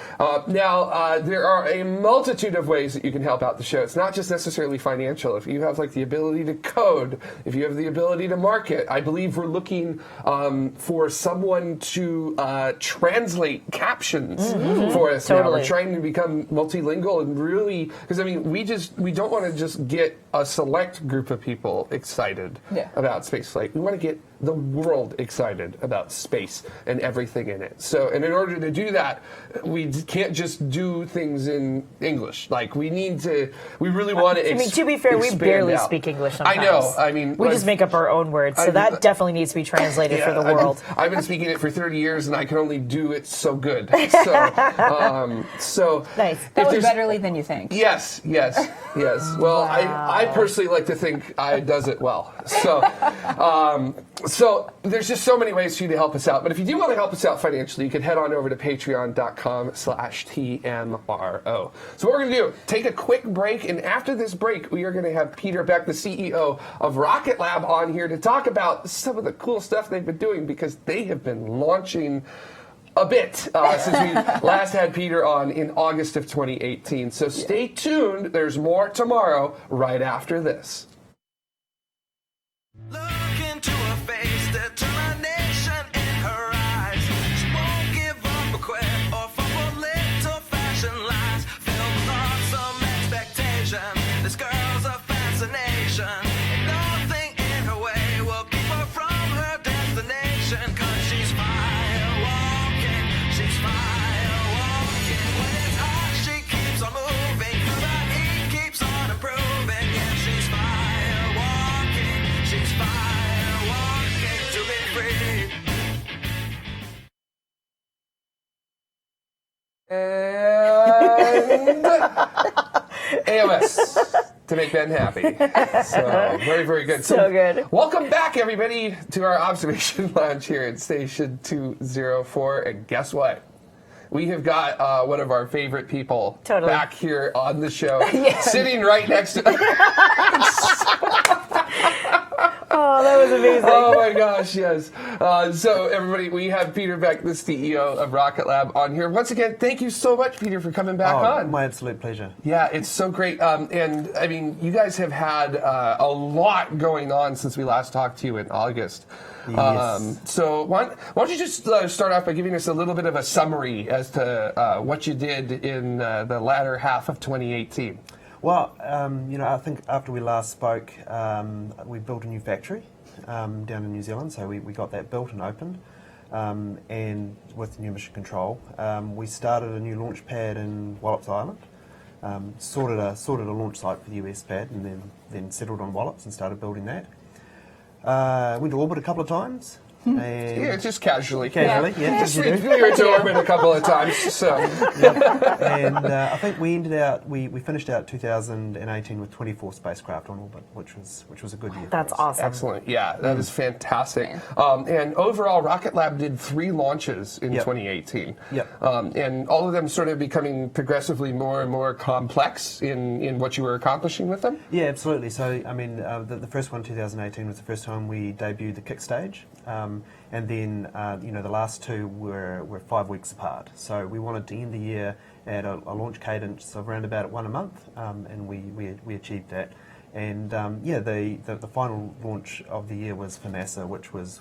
Now, there are a multitude of ways that you can help out the show. It's not just necessarily financial. If you have the ability to code, if you have the ability to market, I believe we're looking for someone to translate captions for us now. Totally. We're trying to become multilingual and really, because I mean, we don't want to just get a select group of people excited about spaceflight. We want to get the world excited about space and everything in it. So, and in order to do that, we can't just do things in English. We really want to I mean, to be fair, we barely out. speak English sometimes. I know. I mean, we just make up our own words, so that definitely needs to be translated for the world. I've been speaking it for 30 years, and I can only do it so good. So, Nice. That was better than you think. Yes. Well, I personally like to think I does it well. So there's just so many ways for you to help us out. But if you do want to help us out financially, you can head on over to patreon.com/TMRO. So what we're going to do, take a quick break, and after this break, we are going to have Peter Beck, the CEO of Rocket Lab, on here to talk about some of the cool stuff they've been doing, because they have been launching a bit since we last had Peter on in August of 2018. So stay tuned. There's more tomorrow right after this. Look into her face, determination in her eyes. She won't give up or quit or fall for little fashion lies. Filled with awesome expectation, this girl's a fascination. And nothing in her way will keep her from her destination. 'Cause she's fire walking, she's fire walking. When it's hot, she keeps on moving. Through the heat, keeps on improving. Yeah, she's fire walking, she's fire walking to be free. And AOS to make Ben happy. So very, very good. So good. Welcome back, everybody, to our observation lounge here at Station 204. And guess what? we have got one of our favorite people Totally. back here on the show, Yes. sitting right next to. Oh, that was amazing. Oh my gosh, yes. So everybody, we have Peter Beck, the CEO of Rocket Lab, on here. Once again, thank you so much, Peter, for coming back on. My absolute pleasure. Yeah, it's so great. And I mean, you guys have had a lot going on since we last talked to you in August. Yes. So why don't you just start off by giving us a little bit of a summary as to what you did in the latter half of 2018? Well, I think after we last spoke, we built a new factory down in New Zealand, so we got that built and opened, and with new mission control. We started a new launch pad in Wallops Island, sorted a launch site for the US pad, and then settled on Wallops and started building that. Went to orbit a couple of times. And Yeah, just casually. Casually, yeah. Just as you do. we were to orbit a couple of times. So And I think we finished out 2018 with 24 spacecraft on orbit, which was a good year. That's for us. awesome. excellent. Yeah, that is fantastic. And overall, Rocket Lab did 3 launches in Yep. 2018. Yep. And all of them sort of becoming progressively more and more complex in what you were accomplishing with them. Yeah, absolutely. So, I mean, the first one, 2018, was the first time we debuted the kick stage. And then, the last 2 were 5 weeks apart. So we wanted to end the year at a launch cadence of around about 1 a month, and we achieved that. And the final launch of the year was for NASA, which was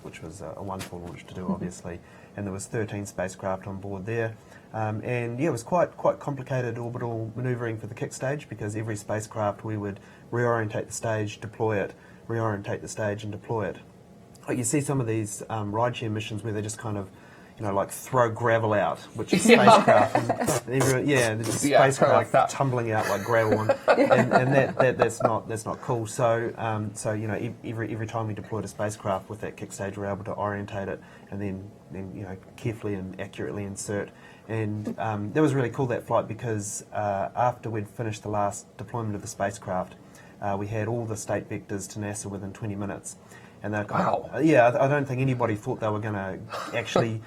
a wonderful launch to do, obviously. And there was 13 spacecraft on board there. It was quite complicated orbital manoeuvring for the kick stage, because every spacecraft we would reorientate the stage, deploy it, reorientate the stage, and deploy it. Like you see some of these rideshare missions where they just kind of, like throw gravel out, which is spacecraft, and everyone, there's just Yeah, kinda spacecraft like that. tumbling out like gravel, and that's not cool. So every time we deployed a spacecraft with that kick stage, we're able to orientate it and then carefully and accurately insert. And that was really cool, that flight, because after we'd finished the last deployment of the spacecraft, we had all the state vectors to NASA within 20 minutes. And they're Wow. I don't think anybody thought they were going to actually,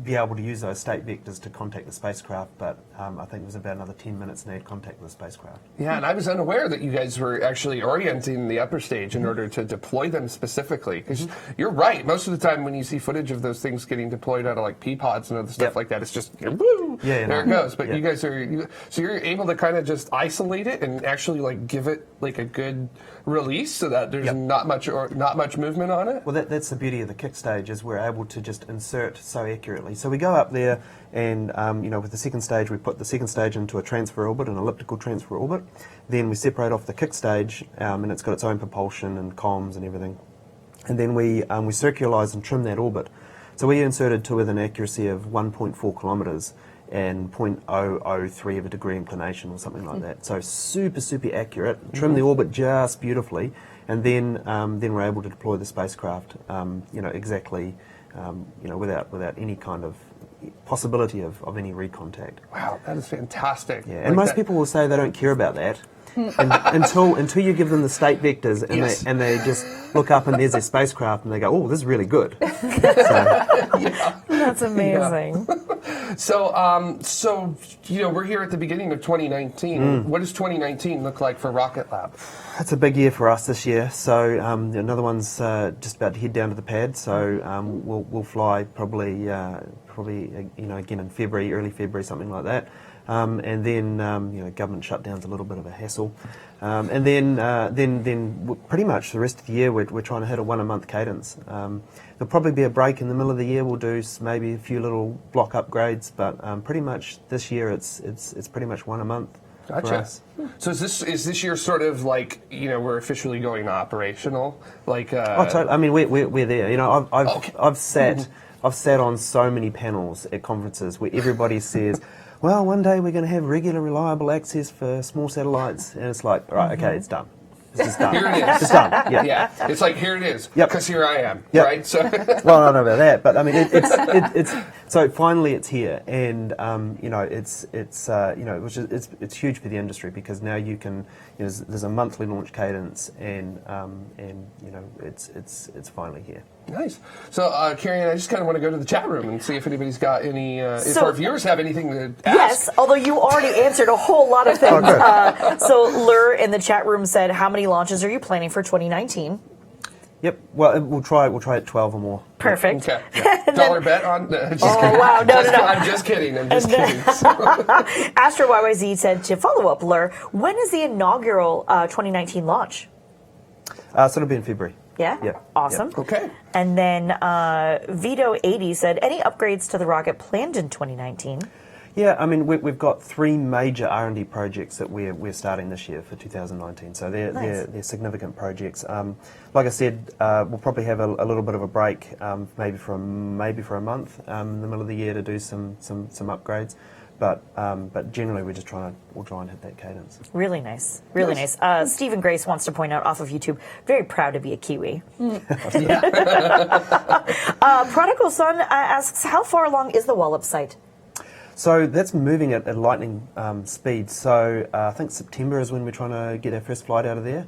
be able to use those state vectors to contact the spacecraft, but I think it was about another 10 minutes and they had contact with the spacecraft. Yeah, and I was unaware that you guys were actually orienting the upper stage in order to deploy them specifically. Because you're right, most of the time when you see footage of those things getting deployed out of like P-pods and other stuff like that, it's just woo, there it goes. But you guys so you're able to kind of just isolate it and actually like give it like a good release so that there's not much movement on it. Well, that's the beauty of the kick stage, is we're able to just insert so accurately. So we go up there and, with the second stage, we put the second stage into a transfer orbit, an elliptical transfer orbit. Then we separate off the kick stage, and it's got its own propulsion and comms and everything. And then we circularize and trim that orbit. So we inserted to with an accuracy of 1.4 kilometres and 0.003 of a degree inclination or something like that. So super, super accurate. Trim the orbit just beautifully, and then we're able to deploy the spacecraft, exactly, without any kind of possibility of any recontact. Wow, that is fantastic. Yeah, and most people will say they don't care about that. Until you give them the state vectors and they just look up and there's their spacecraft and they go, oh, this is really good. That's amazing. So, we're here at the beginning of 2019. What does 2019 look like for Rocket Lab? That's a big year for us this year. So another one's just about to head down to the pad. So we'll fly probably again in February, early February, something like that. And then government shutdown's a little bit of a hassle. And then pretty much the rest of the year we're trying to hit a 1 a month cadence. There'll probably be a break in the middle of the year. We'll do maybe a few little block upgrades, but pretty much this year it's pretty much 1 a month. For Gotcha. us. So is this year sort of like we're officially going operational? Like Totally. I mean, we're there. I've sat on so many panels at conferences where everybody says, well, one day we're going to have regular, reliable access for small satellites, and it's like, right, okay, it's done. It's just done. Here it is. It's done. Yeah. Yeah, it's like here it is, Yep. because here I am, Yep. right? So, Well, I don't know about that, but I mean, it's so finally it's here, and which is it's huge for the industry because now you can, there's a monthly launch cadence, and it's finally here. nice. So, Carrie, I just kind of want to go to the chat room and see if anybody's got any, if So- our viewers have anything to ask. Yes, although you already answered a whole lot of things. So Lur in the chat room said, how many launches are you planning for 2019? Yep. Well, we'll try at 12 or more. Perfect. Okay. Dollar bet on. Just Oh, kidding. wow. No, no, no. I'm just kidding. I'm just kidding. Astro YYZ said, to follow up, Lur, when is the inaugural 2019 launch? So it'll be in February. Yeah? Yeah. Awesome. Okay. And then Vito80 said, any upgrades to the rocket planned in 2019? Yeah, I mean, we've got 3 major R&D projects that we're starting this year for 2019. So they're significant projects. Like I said, we'll probably have a little bit of a break, maybe for a month in the middle of the year to do some upgrades. But generally, we'll try and hit that cadence. Really nice. Really nice. Stephen Grace wants to point out off of YouTube, very proud to be a Kiwi. Prodigal Son asks, how far along is the Wallop site? So that's moving at lightning speed. So I think September is when we're trying to get our first flight out of there,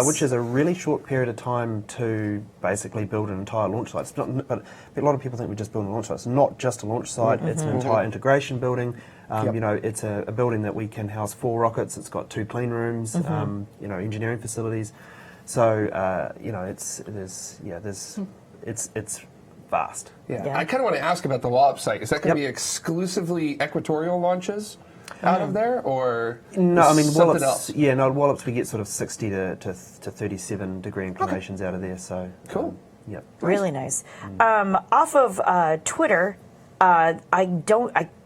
which is a really short period of time to basically build an entire launch site. It's not, but a lot of people think we're just building a launch site. It's not just a launch site. It's an entire integration building. It's a building that we can house 4 rockets. It's got 2 clean rooms. Engineering facilities. So it's vast. Yeah. I kind of want to ask about the Wallop site. Is that going to be exclusively equatorial launches out of there, or no? I mean, something Wallops. else? Yeah, no, Wallops. We get sort of 60 to 37 degree inclinations out of there. So Cool. Yep. Really nice. Off of Twitter, I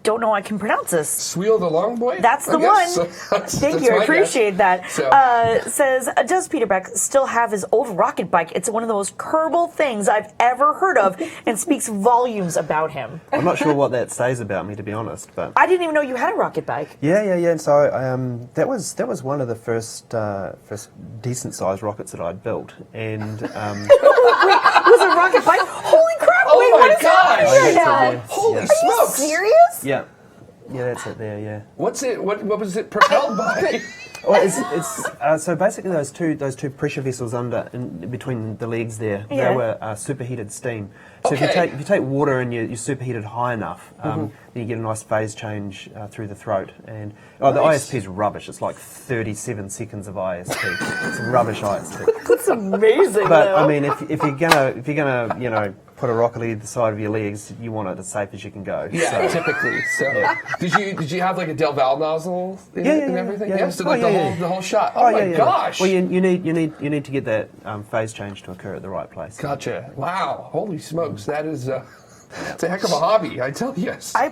don't know I can pronounce this. Sweel the Long Boy? That's the I guess. one. That's Thank you. I my appreciate guess. that. So- Says, does Peter Beck still have his old rocket bike? It's one of the most Kerbal things I've ever heard of and speaks volumes about him. I'm not sure what that says about me, to be honest, but I didn't even know you had a rocket bike. yeah. And so that was one of the first decent sized rockets that I'd built, and Wait, it was a rocket bike? Holy crap! Oh Wait, my what is happening gosh. right now? Yeah. Holy Are you smokes! serious? yeah, that's it there. Yeah. What's it? What was it propelled by? Well, it's so basically those two pressure vessels between the legs there. Yeah. They were superheated steam. So Okay. if you take water and you superheat it high enough, then you get a nice phase change through the throat. And the Nice. ISP is rubbish. It's like 37 seconds of ISP. It's rubbish ISP. That's amazing. But though. I mean, if you're gonna put a rocket either side of your legs, you want it as safe as you can go. Yeah, So, typically. So, did you have like a Del Val nozzle and everything? yeah. So Oh, like yeah. the whole shot. Oh, my gosh. Well, you need to get that phase change to occur at the right place. Gotcha. Wow. Holy smokes. That is it's a heck of a hobby, I tell you. So. I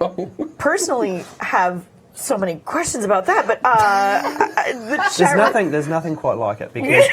personally have so many questions about that, but There's nothing quite like it because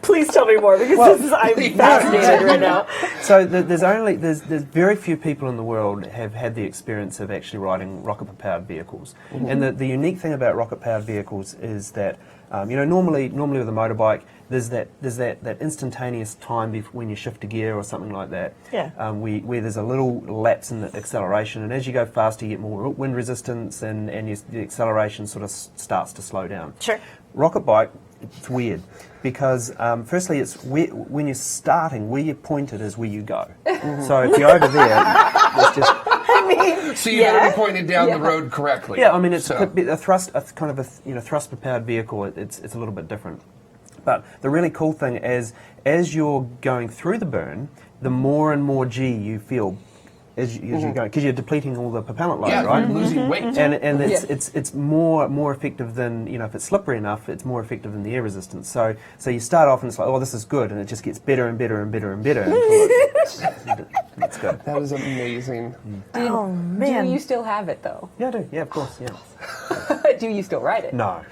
please tell me more because I'm fascinated right now. So there's very few people in the world have had the experience of actually riding rocket-propelled vehicles. And the unique thing about rocket-powered vehicles is that normally with a motorbike there's that instantaneous time when you shift a gear or something like that. Yeah. Where there's a little lapse in the acceleration, and as you go faster, you get more wind resistance, and the acceleration sort of starts to slow down. Sure. Rocket bike, it's weird because firstly, when you're starting, where you're pointed is where you go. So if you're over there, it's just. So you better be pointed down the road correctly. Yeah, I mean it's a thrust propelled vehicle. It's a little bit different. But the really cool thing is, as you're going through the burn, the more and more G you feel as you go, because you're depleting all the propellant load, Yeah, right? you're losing weight. And it's more effective than, if it's slippery enough, it's more effective than the air resistance. So you start off and it's like, oh, this is good, and it just gets better and better and better and better. It's good. That is amazing. Oh man! Do you still have it though? Yeah, I do. Yeah, of course. Yeah. Do you still ride it? No.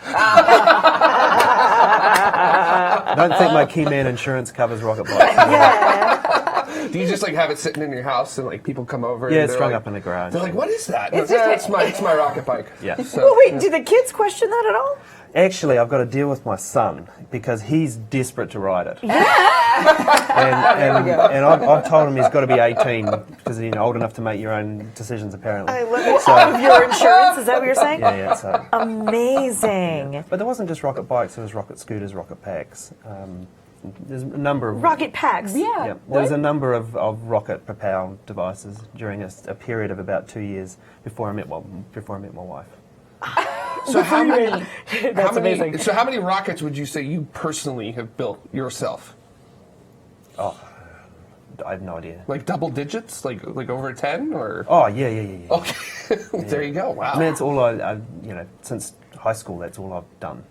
I don't think my Keyman insurance covers rocket bikes. Yeah. Do you just like have it sitting in your house and like people come over? Yeah, and it's they're strung like, up in the garage. They're like, "What is that?" It's It's my rocket bike. Yeah. So, Well, wait, do the kids question that at all? Actually, I've got to deal with my son because he's desperate to ride it. And I've told him he's got to be 18 because he's old enough to make your own decisions, apparently. I love it. Out of your insurance, is that what you're saying? Yeah, so. Amazing. But there wasn't just rocket bikes, there was rocket scooters, rocket packs. There's a number of... Rocket packs. Yeah. Yep. There was a number of rocket-propelled devices during a period of about 2 years before I met my wife. So how many? That's amazing. So how many rockets would you say you personally have built yourself? Oh, I have no idea. Like double digits, like over 10, or? Oh, yeah. Okay, there you go. Wow. I mean, it's all I since high school, that's all I've done.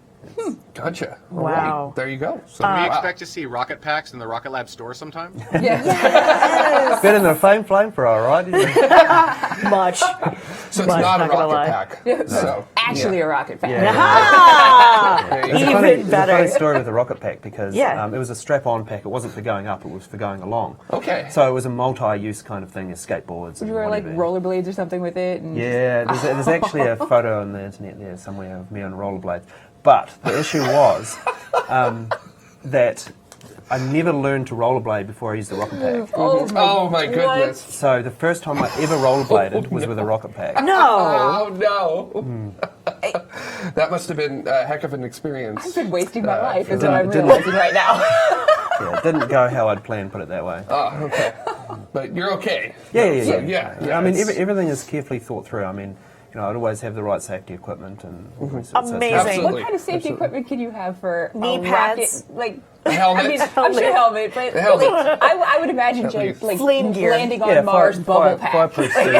Gotcha. All Wow. right. There you go. So Can we expect to see rocket packs in the Rocket Lab store sometime? Yeah. Better than a flamethrower, right? Much. So it's Much, not a not gonna lie. rocket pack. So Actually, a rocket pack. Ah, there you go. There's a even funny better. story with the rocket pack because Yeah. it was a strap-on pack. It wasn't for going up; it was for going along. Okay. So it was a multi-use kind of thing, as skateboards. Would and you wear like whatever. rollerblades or something with it? And Yeah, there's actually a photo on the internet there somewhere of me on rollerblades. But the issue was that I never learned to rollerblade before I used the rocket pack. Oh my goodness. So the first time I ever rollerbladed was with a rocket pack. No. Oh no. That must have been a heck of an experience. I've been wasting my life, is didn't- what I'm didn't- realizing right now. Yeah, it didn't go how I'd planned, put it that way. Oh, okay. But you're okay. Yeah. So, yeah. I mean, it's- everything is carefully thought through. I mean, I'd always have the right safety equipment and all sorts of stuff. Amazing. Absolutely. What kind of safety equipment can you have for Knee a pads. rocket? Like A helmet. I mean, I'm sure helmet, but A helmet. I would imagine At Jake least. like Flame gear. landing on Mars bubble pack. Fireproof suit.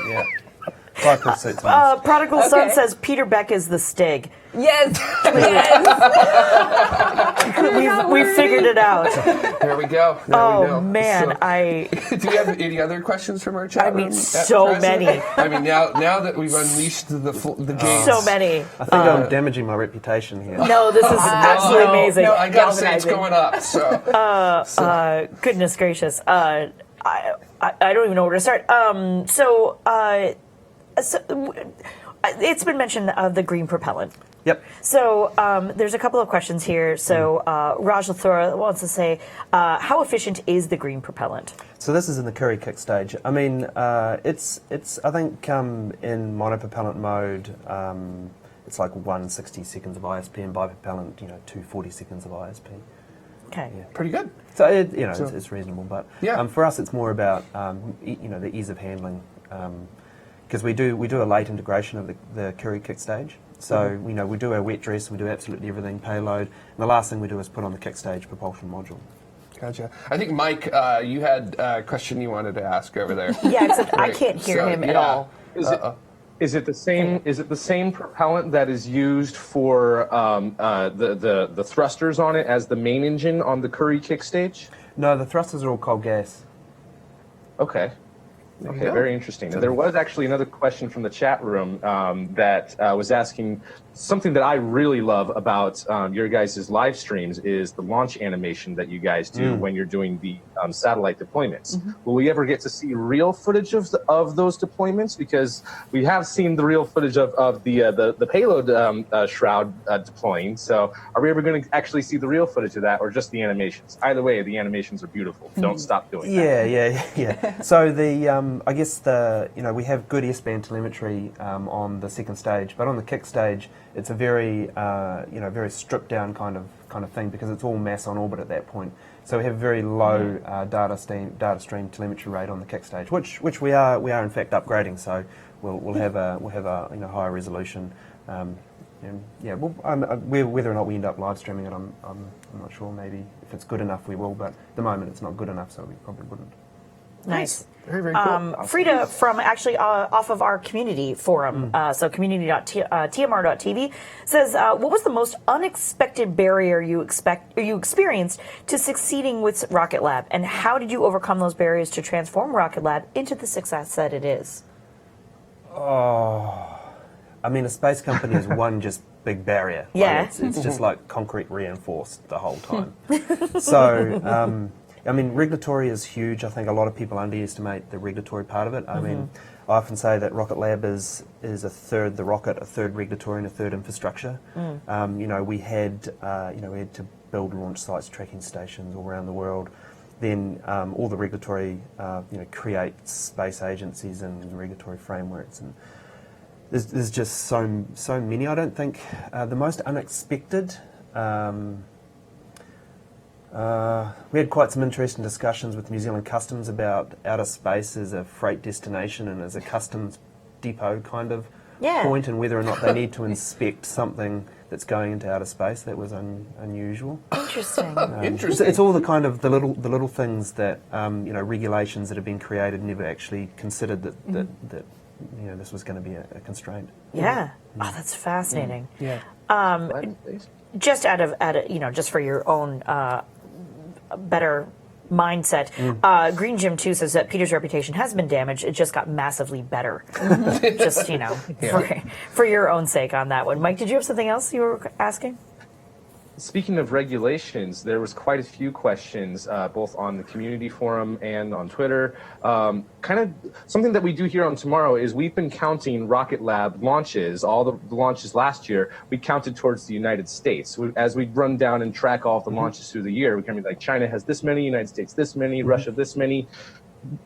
Yeah. Fireproof suit's nice. Prodigal Son Okay. says Peter Beck is the Stig. Yes, yes. We figured it out. There we go. There we Oh go. man, So- Do we have any other questions from our chat I mean, room? at so present? many. I mean, now that we've unleashed the gates. So many. I think I'm damaging my reputation here. No, this is absolutely amazing. No, I gotta say it's Galvanizing. going up. So Goodness gracious. I don't even know where to start. So it's been mentioned the green propellant. Yep. So there's a couple of questions here. So Raj Lathura wants to say, how efficient is the green propellant? So this is in the Curry kick stage. I mean, it's I think in monopropellant mode, it's like 160 seconds of ISP, and bipropellant, 240 seconds of ISP. Okay. pretty good. So it's reasonable, but Yeah. for us it's more about the ease of handling, because we do a late integration of the Curry kick stage. So we do our wet dress, we do absolutely everything, payload, and the last thing we do is put on the kick stage propulsion module. Gotcha. I think Mike, you had a question you wanted to ask over there. Yeah, except I Right. can't hear So, him at yeah. all. Is it the same? Is it the same propellant that is used for the thrusters on it as the main engine on the Curry kick stage? No, the thrusters are all cold gas. Okay. Okay, go. very interesting. There was actually another question from the chat room that was asking something that I really love about your guys' live streams is the launch animation that you guys do when you're doing the satellite deployments. Will we ever get to see real footage of those deployments? Because we have seen the real footage of the payload shroud deploying. So are we ever going to actually see the real footage of that, or just the animations? Either way, the animations are beautiful. Don't stop doing that. Yeah. So I guess we have good S-band telemetry on the second stage, but on the kick stage, it's a very very stripped down kind of thing because it's all mass on orbit at that point. So we have very low data stream telemetry rate on the kick stage, which we are in fact upgrading. So we'll have a higher resolution. Whether or not we end up live streaming it, I'm not sure. Maybe if it's good enough, we will. But at the moment, it's not good enough, so we probably wouldn't. Nice. Very, very cool. Frida from actually off of our community forum, so community.tmr.tv, says, what was the most unexpected barrier you experienced to succeeding with Rocket Lab, and how did you overcome those barriers to transform Rocket Lab into the success that it is? Oh, I mean, a space company is one just big barrier. Yeah. It's just like concrete reinforced the whole time. So I mean, regulatory is huge. I think a lot of people underestimate the regulatory part of it. I mean, I often say that Rocket Lab is a third the rocket, a third regulatory, and a third infrastructure. You know, we had to build launch sites, tracking stations all around the world. Then all the regulatory, create space agencies and regulatory frameworks, and there's just so many. I don't think the most unexpected. We had quite some interesting discussions with New Zealand Customs about outer space as a freight destination and as a customs depot kind of point, and whether or not they need to inspect something that's going into outer space. That was unusual. Interesting. Interesting. It's all the kind of the little things that regulations that have been created never actually considered that this was going to be a constraint. Yeah. Oh, that's fascinating. Yeah. Just just for your own better mindset, Green Jim 2 says that Peter's reputation has been damaged. It just got massively better. Just, for your own sake on that one. Mike, did you have something else you were asking? Speaking of regulations, there was quite a few questions, both on the community forum and on Twitter. Kind of something that we do here on Tomorrow is we've been counting Rocket Lab launches, all the launches last year. We counted towards the United States. As we run down and track all of the launches through the year, we can be like, China has this many, United States this many, Russia this many.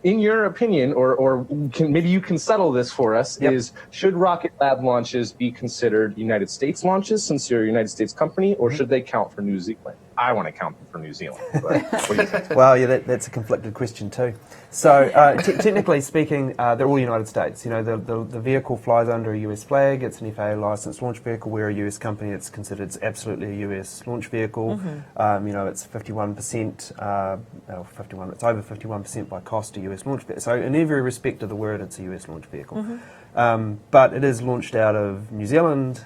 In your opinion, or maybe you can settle this for us, is should Rocket Lab launches be considered United States launches since you're a United States company, or should they count for New Zealand? I want to count them for New Zealand. But what do you think? Well, yeah, that's a conflicted question too. So technically speaking, they're all United States. You know, the vehicle flies under a US flag. It's an FAA licensed launch vehicle. We're a US company. It's considered absolutely a US launch vehicle. It's 51%, 51. It's over 51% by cost a US launch vehicle. So in every respect of the word, it's a US launch vehicle. But it is launched out of New Zealand.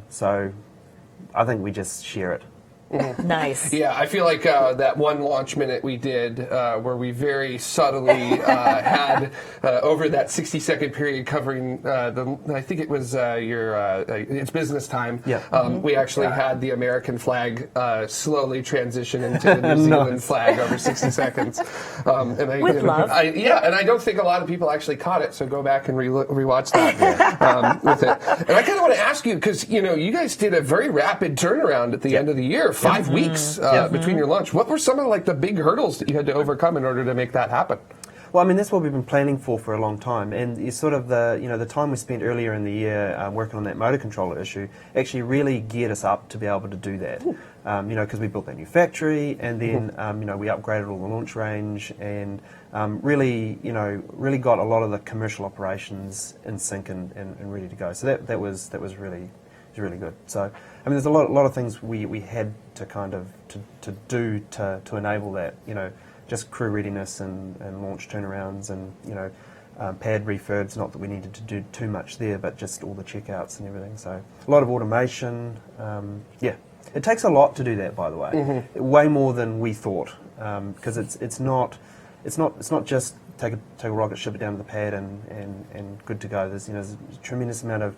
So I think we just share it. Nice. Yeah, I feel like that one launch minute we did where we very subtly had over that 60-second period covering I think it was it's business time. Yeah. We actually had the American flag slowly transition into the New Zealand flag over 60 seconds. With love. And I don't think a lot of people actually caught it, so go back and rewatch that with it. And I kind of want to ask you, because you guys did a very rapid turnaround at the end of the year. 5 weeks between your launch. What were some of the big hurdles that you had to overcome in order to make that happen? Well, I mean, that's what we've been planning for a long time, and it's sort of the time we spent earlier in the year working on that motor controller issue actually really geared us up to be able to do that. Because we built that new factory, and then we upgraded all the launch range, and really got a lot of the commercial operations in sync and ready to go. So that was really good. So I mean, there's a lot of things we had to kind of to do to enable that. Just crew readiness and launch turnarounds and pad refurbs. Not that we needed to do too much there, but just all the checkouts and everything. So a lot of automation. It takes a lot to do that, by the way. Way more than we thought, because it's not just take a rocket, ship it down to the pad, and good to go. There's a tremendous amount of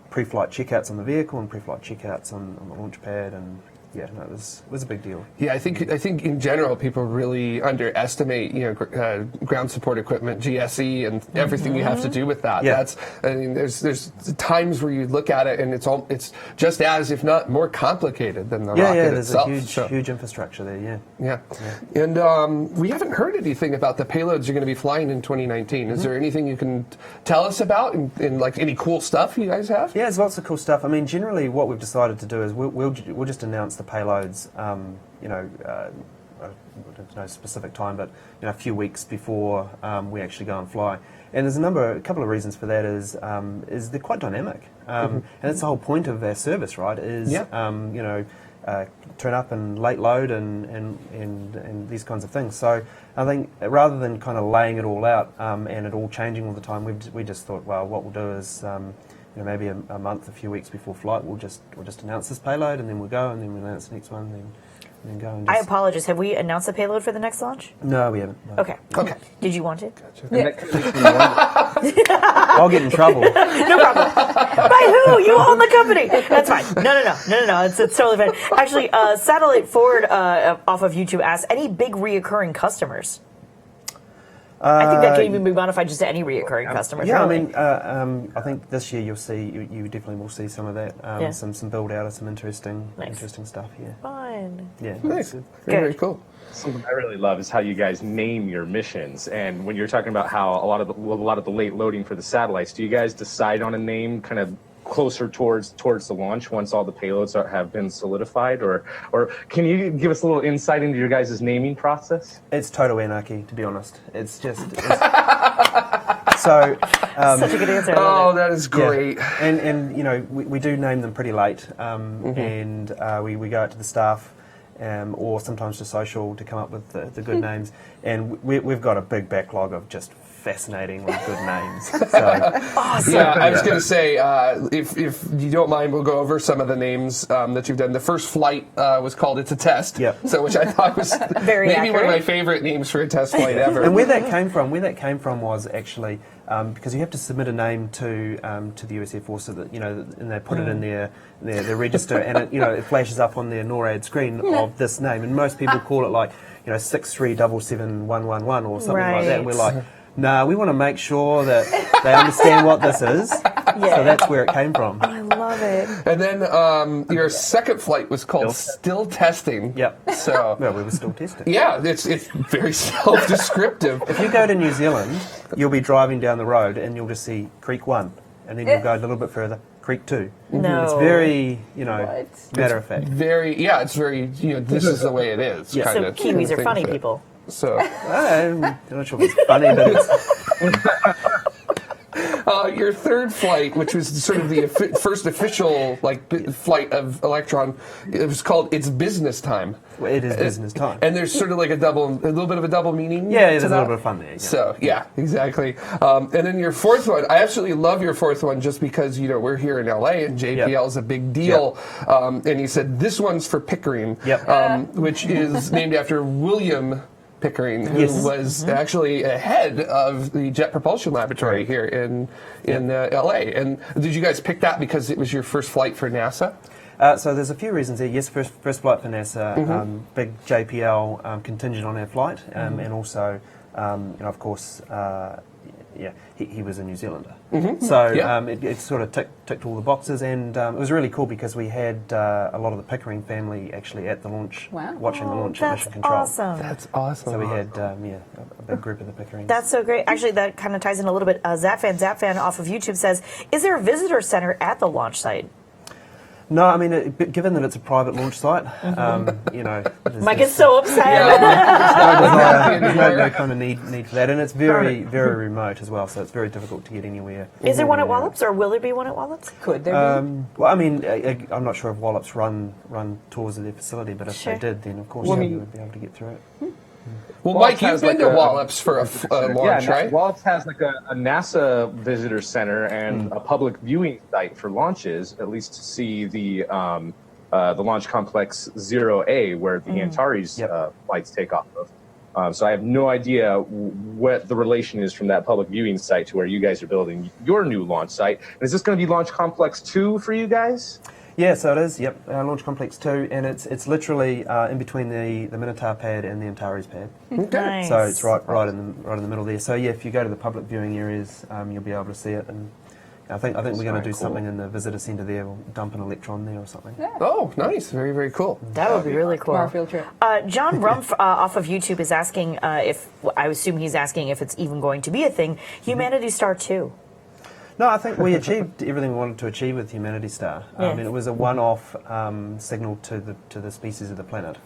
pre-flight checkouts on the vehicle and pre-flight checkouts on the launch pad, and it was a big deal. Yeah, I think in general people really underestimate ground support equipment, GSE, and everything you have to do with that. Yeah. There's times where you look at it and it's just as, if not more complicated than the rocket itself. There's a huge infrastructure there. Yeah. And we haven't heard anything about the payloads you're going to be flying in 2019. Is there anything you can tell us about, and like any cool stuff you guys have? Yeah, there's lots of cool stuff. I mean, generally what we've decided to do is we'll just announce the payloads, no specific time, but a few weeks before we actually go and fly. And there's a couple of reasons for that. Is they're quite dynamic, and that's the whole point of our service, right? Is turn up and late load and these kinds of things. So I think rather than kind of laying it all out and it all changing all the time, we just thought, well, what we'll do is maybe a month, a few weeks before flight, we'll just announce this payload, and then we'll go, and then we'll announce the next one, and then go. And I apologize. Have we announced the payload for the next launch? No, we haven't. No. Okay. Did you want it? And that kind of makes me wonder. I'll get in trouble. No problem. By who? You own the company. That's fine. No. It's totally fine. Actually, Satellite Forward off of YouTube asked, any big reoccurring customers? I think that can even be modified just to any reoccurring customers. Yeah, really. I mean, I think this year you'll see, you definitely will see some of that. Yeah. Some build out of some interesting Nice. stuff here. Fun. Yeah. Nice. Very cool. Something I really love is how you guys name your missions. And when you're talking about how a lot of the late loading for the satellites, do you guys decide on a name kind of closer towards the launch once all the payloads have been solidified, or can you give us a little insight into your guys' naming process? It's total anarchy, to be honest. It's just so. Such a good answer. I love it. That is great. Yeah. And you know, we do name them pretty late, and we go out to the staff. Or sometimes to social to come up with the good names, and we've got a big backlog of just fascinatingly good names. So, Awesome. Yeah, I was going to say, if you don't mind, we'll go over some of the names that you've done. The first flight was called "It's a Test," Yep. so which I thought was Very maybe one of accurate. my favorite names for a test flight ever. and where that came from was actually because you have to submit a name to the US Air Force, so that and they put it in their register, and it flashes up on their NORAD screen of this name, and most people call it like 6377111 or something like that. And we're like, no, we want to make sure that they understand what this is. So that's where it came from. I love it. And then your second flight was called "Still Testing." Yep. So Well, we were still testing. yeah, it's very self-descriptive. If you go to New Zealand, you'll be driving down the road and you'll just see Creek 1, and then you'll go a little bit further, Creek 2. No. It's very, matter of fact. It's very this is the way it is. Yeah. Kind So of Kiwis are thing funny to it. people. So I'm not sure if it's funny, but it's... your third flight, which was sort of the first official flight of Electron, it was called "It's Business Time." Well, it is business time. And there's sort of like a little bit of a double meaning. Yeah, to there's a that. little bit of fun there. Yeah. So yeah, exactly. And then your fourth one, I absolutely love your fourth one, just because we're here in LA and JPL is a big deal. And you said this one's for Pickering, which is named after William Pickering, who was actually head of the Jet Propulsion Laboratory here in LA. And did you guys pick that because it was your first flight for NASA? So there's a few reasons there. Yes, first flight for NASA, big JPL contingent on our flight, and also, of course, he was a New Zealander. So it sort of ticked all the boxes, and it was really cool because we had a lot of the Pickering family actually at the launch, watching the launch at Mission Control. Awesome. That's awesome. So we had a big group of the Pickerings. That's so great. Actually, that kind of ties in a little bit. Zapfan off of YouTube says, is there a visitor center at the launch site? No, I mean, given that it's a private launch site, Mike is so upset. there's no kind of need for that, and it's very, very remote as well, so it's very difficult to get anywhere. Is there one at Wallops, or will there be one at Wallops? Could there be? Well, I mean, I'm not sure if Wallops run tours of their facility, but if they did, then of course we would be able to get through it. Well, Wallops Mike, you've has been like to Wallops for a launch, right? Wallops has like a NASA visitor center and a public viewing site for launches, at least to see the launch complex 0A, where the Antares flights take off of. So I have no idea what the relation is from that public viewing site to where you guys are building your new launch site. And is this going to be Launch Complex 2 for you guys? Yeah, so it is. Yep, Launch Complex 2, and it's literally in between the Minotaur pad and the Antares pad. Nice. So it's right in the middle there. So yeah, if you go to the public viewing areas, you'll be able to see it. And I think we're going to do something in the visitor centre there. We'll dump an Electron there or something. Yeah. Oh, nice. Very, very cool. That would be really cool. Our field trip. John Rumpf off of YouTube is asking I assume he's asking if it's even going to be a thing. Humanity Star 2. No, I think we achieved everything we wanted to achieve with Humanity Star. I mean, it was a one-off signal to the species of the planet.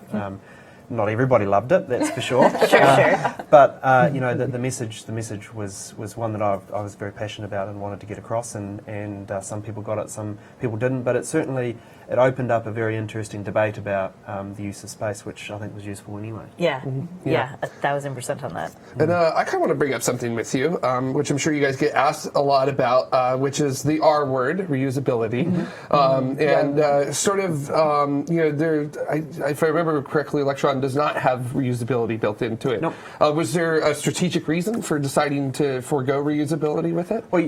Not everybody loved it, that's for sure. Sure. But the message was one that I was very passionate about and wanted to get across, and some people got it, some people didn't. But it opened up a very interesting debate about the use of space, which I think was useful anyway. Yeah, 1,000% on that. And I kind of want to bring up something with you, which I'm sure you guys get asked a lot about, which is the R word, reusability. And sort of, if I remember correctly, Electron Elon does not have reusability built into it. Nope. Was there a strategic reason for deciding to forego reusability with it? Well,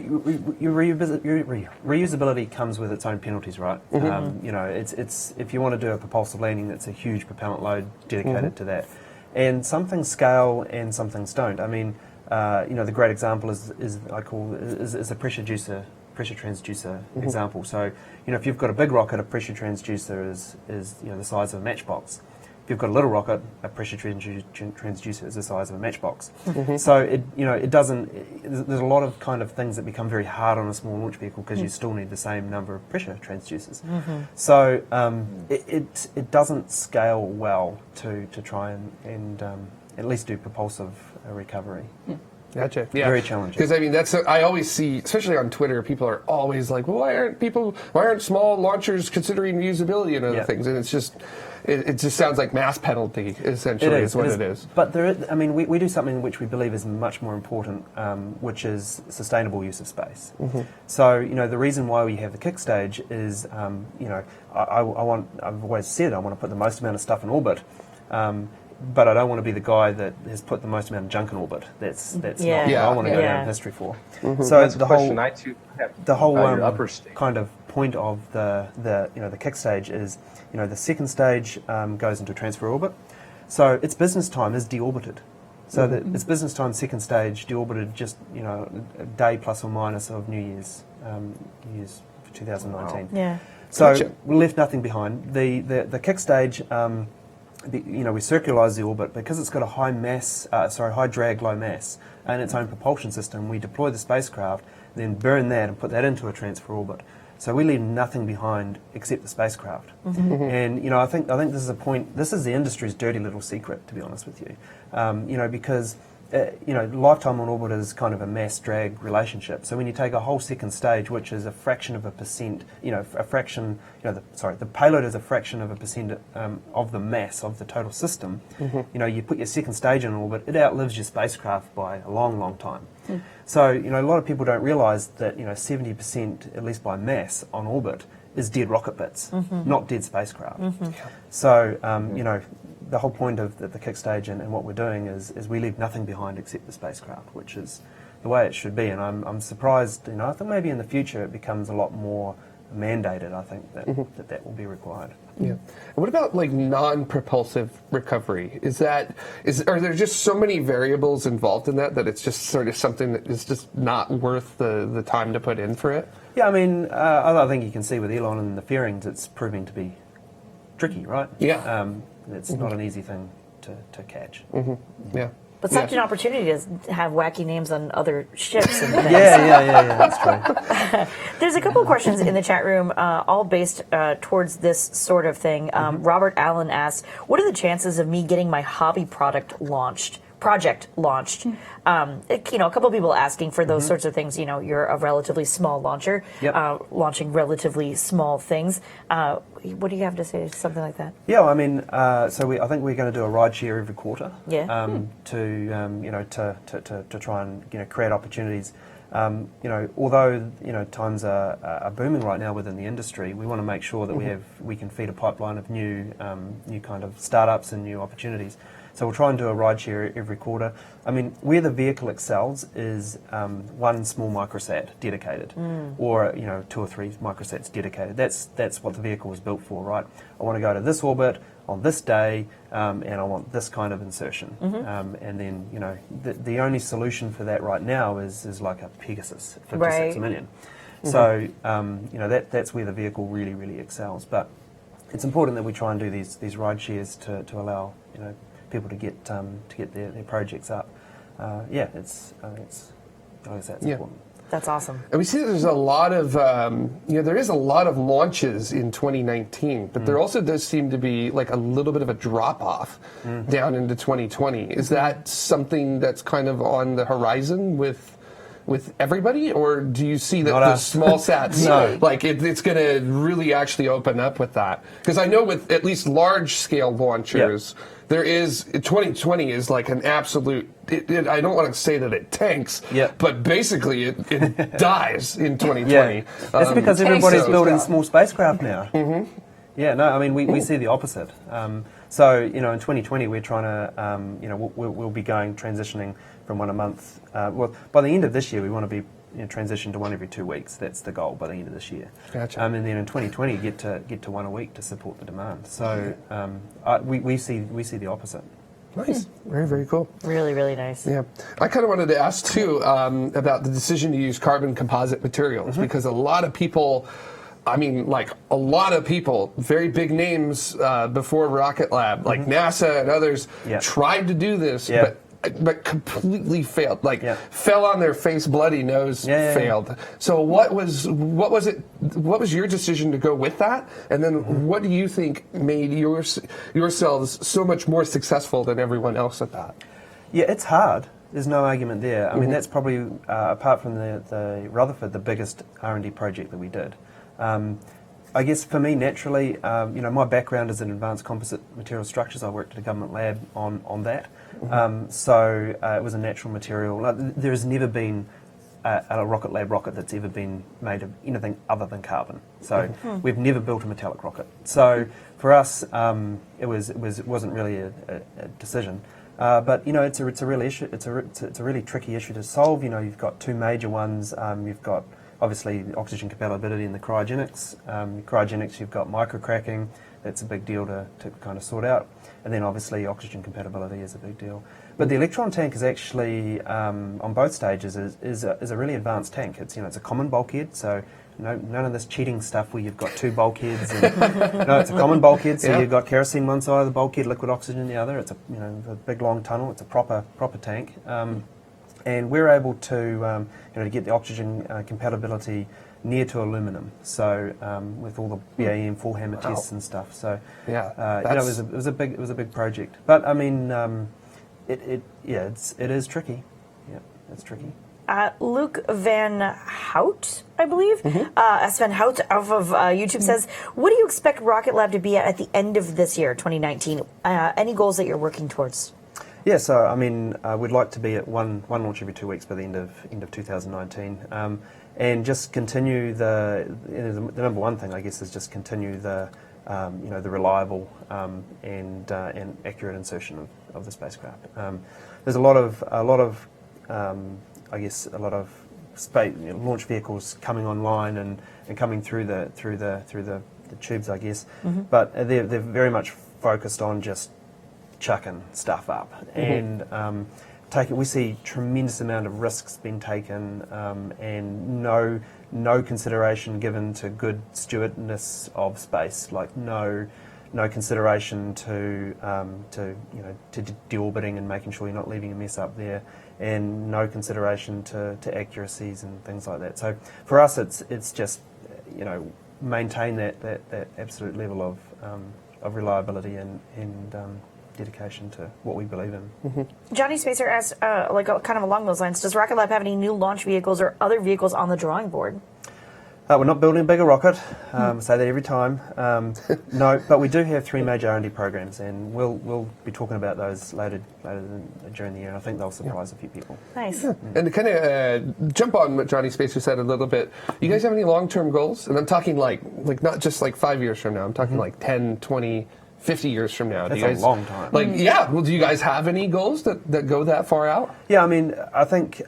reusability comes with its own penalties, right? You know, it's if you want to do a propulsive landing, it's a huge propellant load dedicated to that, and some things scale and some things don't. I mean, you know, the great example is a pressure transducer example. So, you know, if you've got a big rocket, a pressure transducer is you know the size of a matchbox. If you've got a little rocket, a pressure transducer is the size of a matchbox. So it doesn't. There's a lot of kind of things that become very hard on a small launch vehicle because you still need the same number of pressure transducers. So it doesn't scale well to try and at least do propulsive recovery. Gotcha. Yeah. Very challenging. Because I mean, I always see, especially on Twitter, people are always like, "Well, why aren't small launchers considering reusability and other things?" And it's just, it just sounds like mass penalty. Essentially, is what it is. But I mean, we do something which we believe is much more important, which is sustainable use of space. So you know, the reason why we have the kick stage is, you know, I've always said I want to put the most amount of stuff in orbit. But I don't want to be the guy that has put the most amount of junk in orbit. That's not what I want to go down in history for. So That's a question I too have the whole about your upper stage. kind of point of the you know the kick stage is, you know, the second stage goes into transfer orbit. So its business time is deorbited. So its business time second stage deorbited just, you know, a day plus or minus of New Year's for 2019. Yeah. So Gotcha. we left nothing behind. The kick stage. You know, we circularize the orbit because it's got a high drag, low mass, and its own propulsion system. We deploy the spacecraft, then burn that and put that into a transfer orbit. So we leave nothing behind except the spacecraft. And you know, I think this is a point. This is the industry's dirty little secret, to be honest with you. You know, because you know, lifetime on orbit is kind of a mass drag relationship. So when you take a whole second stage, which is a fraction of a percent, you know, the payload is a fraction of a percent of the mass of the total system. You know, you put your second stage in orbit, it outlives your spacecraft by a long, long time. So, you know, a lot of people don't realise that, you know, 70%, at least by mass, on orbit is dead rocket bits, not dead spacecraft. So, you know, the whole point of the kick stage and what we're doing is we leave nothing behind except the spacecraft, which is the way it should be. And I'm surprised, you know, I think maybe in the future it becomes a lot more mandated. I think that will be required. Yeah. And what about like non-propulsive recovery? Are there just so many variables involved in that it's just sort of something that is just not worth the time to put in for it? Yeah, I mean, I think you can see with Elon and the fairings, it's proving to be tricky, right? Yeah. It's not an easy thing to catch. Yeah. But such an opportunity to have wacky names on other ships and things. Yeah, that's true. There's a couple of questions in the chat room, all based towards this sort of thing. Robert Allen asks, what are the chances of me getting my hobby project launched? You know, a couple of people asking for those sorts of things. You know, you're a relatively small launcher, launching relatively small things. What do you have to say to something like that? Yeah, I mean, I think we're going to do a ride share every quarter. Yeah. To try and, you know, create opportunities. You know, although, you know, times are booming right now within the industry, we want to make sure that we can feed a pipeline of new kind of startups and new opportunities. So we'll try and do a ride share every quarter. I mean, where the vehicle excels is one small microsat dedicated, or, you know, 2 or 3 microsats dedicated. That's what the vehicle was built for, right? I want to go to this orbit on this day, and I want this kind of insertion. And then, you know, the only solution for that right now is like a Pegasus, 56 million. So, you know, that's where the vehicle really, really excels. But it's important that we try and do these ride shares to allow, you know, people to get their projects up. It's important. That's awesome. And we see that there's a lot of, there is a lot of launches in 2019, but there also does seem to be like a little bit of a drop-off down into 2020. Is that something that's kind of on the horizon with everybody, or do you see that the small sats, like it's going to really actually open up with that? Because I know with at least large-scale launchers, there is 2020 is like an absolute. I don't want to say that it tanks, but basically it dies in 2020. Yeah. That's because everybody's building small spacecraft now. Yeah, no, I mean we see the opposite. So, in 2020, we're trying to, we'll be transitioning from one a month. Well, by the end of this year, we want to be transition to one every 2 weeks. That's the goal by the end of this year. Gotcha. And then in 2020, get to one a week to support the demand. So we see the opposite. Nice. Very, very cool. Really, really nice. Yeah. I kind of wanted to ask, too, about the decision to use carbon composite materials, because a lot of people, very big names before Rocket Lab, like NASA and others, tried to do this, but completely failed. Fell on their face, bloody nose, failed. So what was your decision to go with that? And then what do you think made yourselves so much more successful than everyone else at that? Yeah, it's hard. There's no argument there. I mean, that's probably, apart from the Rutherford, the biggest R&D project that we did. I guess for me, naturally, my background is in advanced composite material structures. I worked at a government lab on that. So it was a natural material. There has never been a Rocket Lab rocket that's ever been made of anything other than carbon. So we've never built a metallic rocket. So for us, it wasn't really a decision. But it's a real issue. It's a really tricky issue to solve. You've got two major ones. You've got obviously the oxygen compatibility and the cryogenics. Cryogenics, you've got microcracking. That's a big deal to kind of sort out. And then obviously oxygen compatibility is a big deal. But the electron tank is actually, on both stages, is a really advanced tank. It's a common bulkhead, so none of this cheating stuff where you've got two bulkheads. It's a common bulkhead, so you've got kerosene one side of the bulkhead, liquid oxygen the other. It's a big long tunnel. It's a proper tank. And we're able to to get the oxygen compatibility near to aluminum. So with all the BAM full hammer tests and stuff. So it was a big project. But I mean, it is tricky. Yeah, it's tricky. Luke Van Hout, I believe, S. Van Hout off of YouTube says, what do you expect Rocket Lab to be at the end of this year, 2019? Any goals that you're working towards? Yeah, so I mean, we'd like to be at one launch every 2 weeks by the end of 2019, and just continue the number one thing, I guess, is just continue the the reliable and accurate insertion of the spacecraft. There's a lot of space launch vehicles coming online and coming through the tubes, I guess, but they're very much focused on just chucking stuff up and we see tremendous amount of risks being taken and no consideration given to good stewardness of space, like no consideration to deorbiting and making sure you're not leaving a mess up there, and no consideration to accuracies and things like that. So for us, it's just maintain that absolute level of reliability and dedication to what we believe in. Johnny Spacer asked, kind of along those lines, does Rocket Lab have any new launch vehicles or other vehicles on the drawing board? We're not building a bigger rocket. Say that every time. No, but we do have 3 major R&D programs, and we'll be talking about those later during the year. And I think they'll surprise a few people. Nice. And to kind of jump on what Johnny Spacer said a little bit, you guys have any long-term goals? And I'm talking like not just like 5 years from now. I'm talking like 10, 20, 50 years from now. That's a long time. Well, do you guys have any goals that go that far out? Yeah, I mean, I think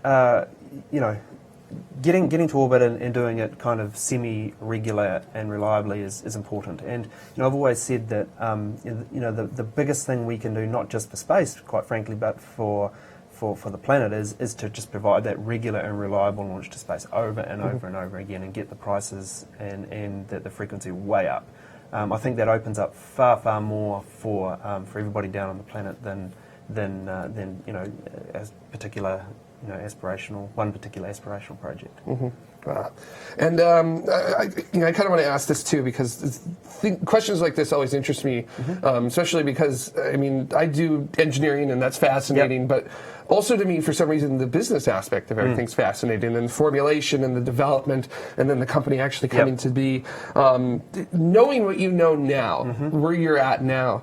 getting to orbit and doing it kind of semi-regular and reliably is important. And I've always said that the biggest thing we can do, not just for space, quite frankly, but for the planet, is to just provide that regular and reliable launch to space over and over and over again, and get the prices and the frequency way up. I think that opens up far more for everybody down on the planet than a particular aspirational project. And I kind of want to ask this too, because questions like this always interest me, especially because I do engineering and that's fascinating, but also to me, for some reason, the business aspect of everything's fascinating, and the formulation and the development, and then the company actually coming to be. Knowing what you know now, where you're at now,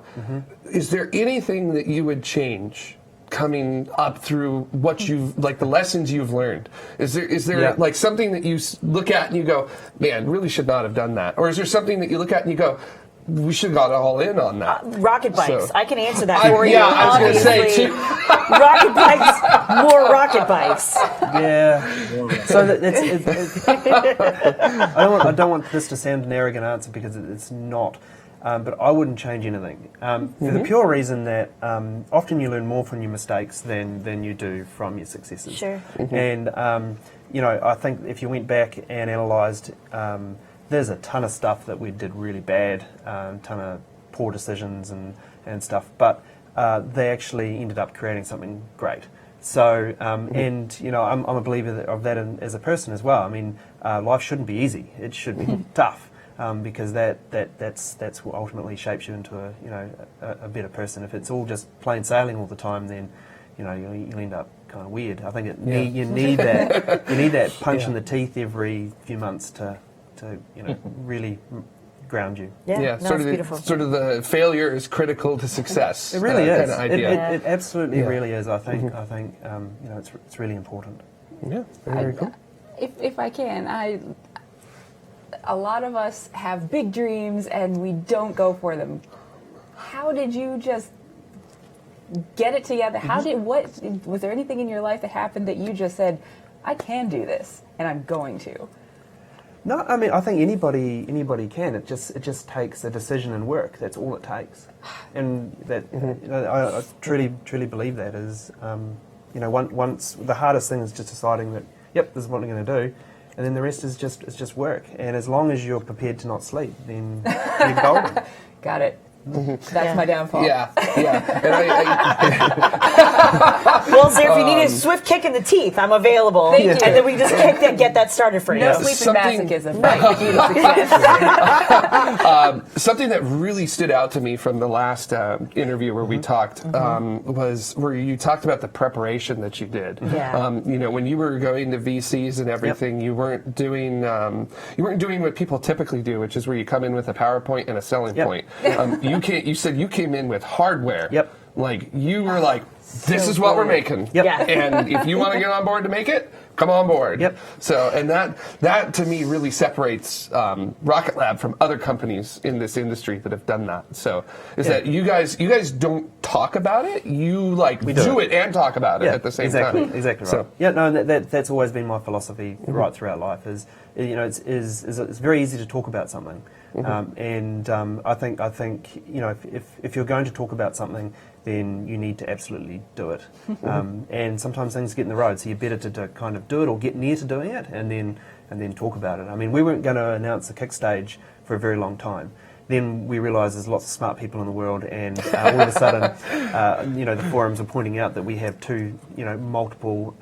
is there anything that you would change coming up through what you've, the lessons you've learned? Is there something that you look at and you go, man, really should not have done that? Or is there something that you look at and you go, we should have got all in on that. Rocket bikes. So- I can answer that for you. Yeah, I was going to say, Obviously, too. rocket bikes, more rocket bikes. Yeah. So I don't want this to sound an arrogant answer because it's not. But I wouldn't change anything for the pure reason that often you learn more from your mistakes than you do from your successes. Sure. And I think if you went back and analysed, there's a ton of stuff that we did really bad, ton of poor decisions and stuff, but they actually ended up creating something great. So, and I'm a believer of that as a person as well. I mean, life shouldn't be easy; it should be tough. Because that's what ultimately shapes you into a better person. If it's all just plain sailing all the time, then you'll end up kind of weird. I think you need that punch in the teeth every few months to really ground you. Yeah, no, sort it's of beautiful. sort of the failure is critical to success. It really is. Kind of idea. It absolutely Yeah. really is. I think it's really important. Yeah, very cool. If I can, a lot of us have big dreams and we don't go for them. How did you just get it together? Was there anything in your life that happened that you just said, I can do this and I'm going to? No, I mean I think anybody can. It just takes a decision and work. That's all it takes. And that I truly believe that is once the hardest thing is just deciding that this is what I'm going to do. And then the rest is just work. And as long as you're prepared to not sleep, then you're golden. Got it. That's my downfall. Yeah. And Well, sir, if you need a swift kick in the teeth, I'm available. Thank you. And then we just get that started for you. No sleep Something- and masochism. Right. The key to success. something that really stood out to me from the last interview where we talked was where you talked about the preparation that you did. Yeah. When you were going to VCs and everything, you weren't doing what people typically do, which is where you come in with a PowerPoint and a selling point. You said you came in with hardware. Yep. Like you were like, this is what we're making. Yep. Yeah. And if you want to get on board to make it, come on board. Yep. So, and that to me really separates Rocket Lab from other companies in this industry that have done that. So, that you guys don't talk about it. You do it and talk about it at the same time. Exactly right. So, Yeah, no, that's always been my philosophy right throughout life. Is it's very easy to talk about something, and I think if you're going to talk about something, then you need to absolutely do it. And sometimes things get in the road, so you're better to kind of do it or get near to doing it, and then talk about it. I mean, we weren't going to announce the kick stage for a very long time. Then we realised there's lots of smart people in the world, and all of a sudden, the forums are pointing out that we have multiple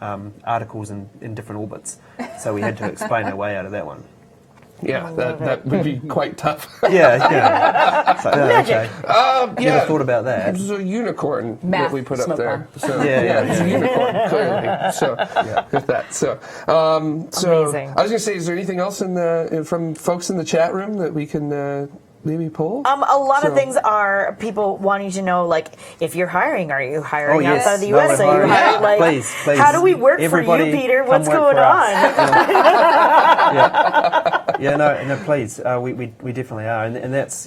articles in different orbits. So we had to explain our way out of that one. yeah, that would be quite tough. Yeah. So, Magic. okay. Never thought about that. It's a unicorn Math, that we put up smoke there. bomb. So, Yeah. it's a unicorn, clearly. So, with that. So, Amazing. I was going to say, is there anything else from folks in the chat room that we can maybe pull? A lot of things are people wanting to know, like, if you're hiring, are you hiring yes. outside of the No, U.S.? we're Are you hiring. hiring, like, Please. how do we work Everybody for you, Peter? come What's work going for on? us. No, please. We definitely are, and that's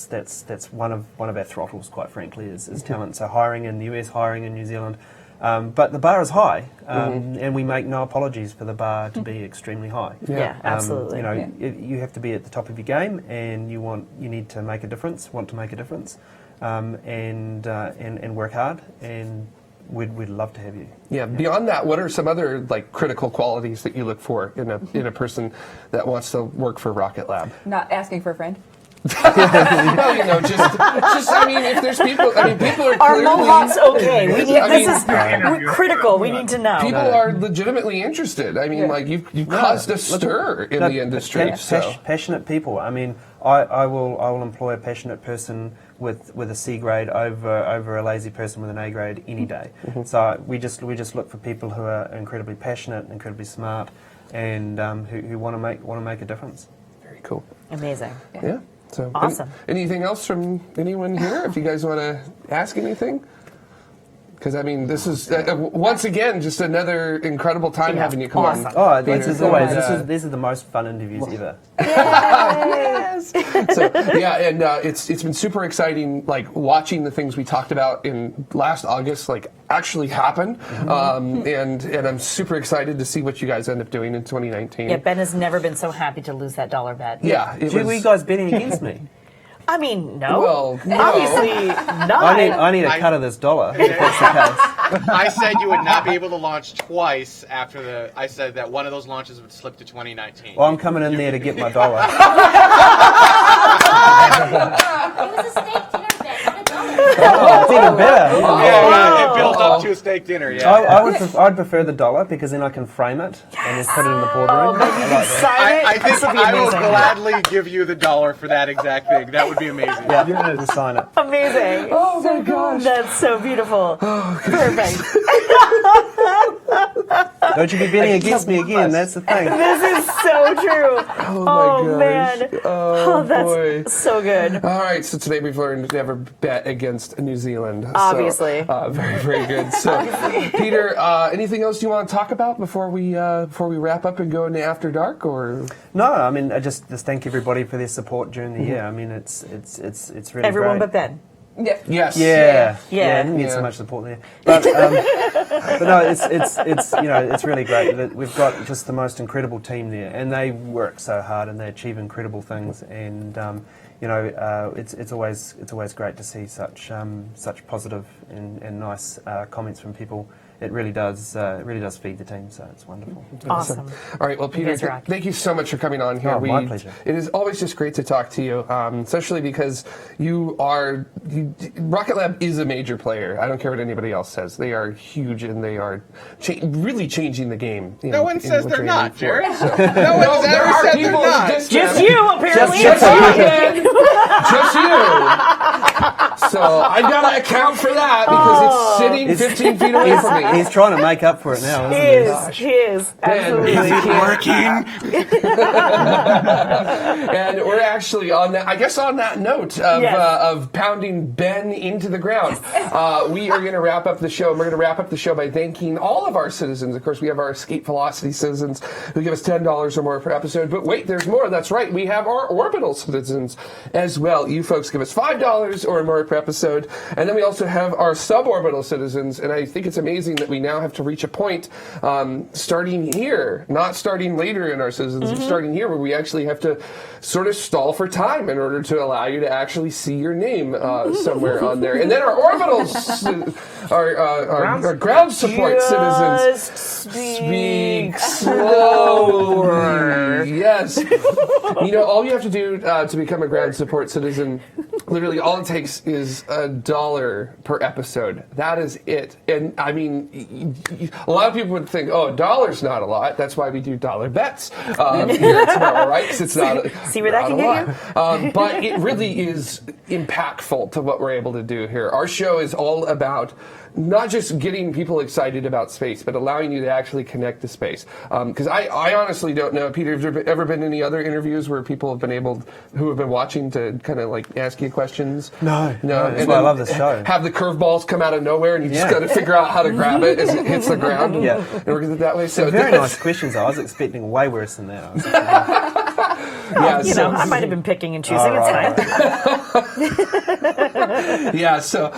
that's one of our throttles, quite frankly, is talent. So hiring in the US, hiring in New Zealand. But the bar is high, and we make no apologies for the bar to be extremely high. Yeah, absolutely. You have to be at the top of your game, and you need to make a difference, and work hard, and we'd love to have you. Yeah. Beyond that, what are some other critical qualities that you look for in a person that wants to work for Rocket Lab? Not asking for a friend. Well, just I mean, if there's people, people are Are clearly, mohawks okay? We need, I this mean, is critical. We need to know. people are legitimately interested. I mean, you've caused a stir in the industry. Passionate people. I mean, I will employ a passionate person with a C grade over a lazy person with an A grade any day. So we just look for people who are incredibly passionate, incredibly smart, and who want to make a difference. Very cool. Amazing. Yeah. So Awesome. Anything else from anyone here? If you guys want to ask anything, because I mean, this is once again just another incredible time having you come Awesome. on. Oh, Peter. this is always these are the most fun interviews ever. So yeah, and it's been super exciting, like watching the things we talked about in last August, like actually happen, and I'm super excited to see what you guys end up doing in 2019. Yeah, Ben has never been so happy to lose that dollar bet. Yeah, it Were you was. guys betting against me? I mean, no. Well, no. Obviously not. I need a cut of this dollar. If that's the case. I said you would not be able to launch twice after I said that one of those launches would slip to 2019. Well, I'm coming in there to get my dollar. It was a steak dinner bet, not a dollar. Oh, it's even better. Yeah, it built up to a steak dinner. Yeah. I'd prefer the dollar because then I can frame it and just put it in the boardroom. Maybe you can sign it. I think This would be I will amazing. gladly give you the dollar for that exact thing. That would be amazing. Yeah, just sign it. Amazing. Oh my gosh. That's so beautiful. Perfect. Don't you be betting against me again? That's the thing. This is so true. Oh my man. gosh. Oh, that's boy. so good. All right, so today we've learned to never bet against New Zealand. So, Obviously. very, very good. So, Peter, anything else you want to talk about before we wrap up and go into After Dark? Or No, I mean, I just thank everybody for their support during the year. I mean, it's really Everyone great. but Ben. yes, Yeah, Yeah. I didn't get Yeah. so much support there, but no, it's really great that we've got just the most incredible team there, and they work so hard and they achieve incredible things, and it's always great to see such positive and nice comments from people. It really does feed the team, so it's wonderful. Awesome. All right, well, Peter, guys rock. thank you so much for coming on here. Oh, my pleasure. It is always just great to talk to you, especially because Rocket Lab is a major player. I don't care what anybody else says. They are huge, and they are really changing the game. No one says what they're aiming not, for. Jared. So- No one has there ever are said they're people not. who Just you, apparently. Just you. Just you. So I gotta account for that because it's sitting 15 feet away from me. He's trying to make up for it now, He isn't he? is. Absolutely. working? And we're actually on that note of, Yes. of pounding Ben into the ground. We are going to wrap up the show. And we're going to wrap up the show by thanking all of our citizens. Of course, we have our Escape Velocity citizens who give us $10 or more per episode. But wait, there's more. That's right. We have our Orbital citizens as well. You folks give us $5 or more per episode. And then we also have our suborbital citizens. And I think it's amazing that we now have to reach a point starting here, not starting later in our citizens, starting here where we actually have to sort of stall for time in order to allow you to actually see your name somewhere on there. And then our orbitals, our ground support citizens. Speak slower. Yes. You know, all you have to do to become a ground support citizen, literally all it takes is $1 per episode. That is it. And I mean, a lot of people would think, oh, $1's not a lot. That's why we do dollar bets here at Tomorrow, right? 'Cause it's not. See where that not can a get lot. you? But it really is impactful to what we're able to do here. Our show is all about not just getting people excited about space, but allowing you to actually connect to space. Because I honestly don't know, Peter, have there ever been any other interviews where people have been able, who have been watching, to kind of like ask you questions? No. That's And why I then love this show. Have the curveballs come out of nowhere, and you just Yeah. got to figure out how to grab it as it hits the ground. Yeah. And work it that way. So Very that's- nice questions. I was expecting way worse than that. I was expecting- Yeah, You so- know, I might have been picking and choosing. It's fine. Yeah, so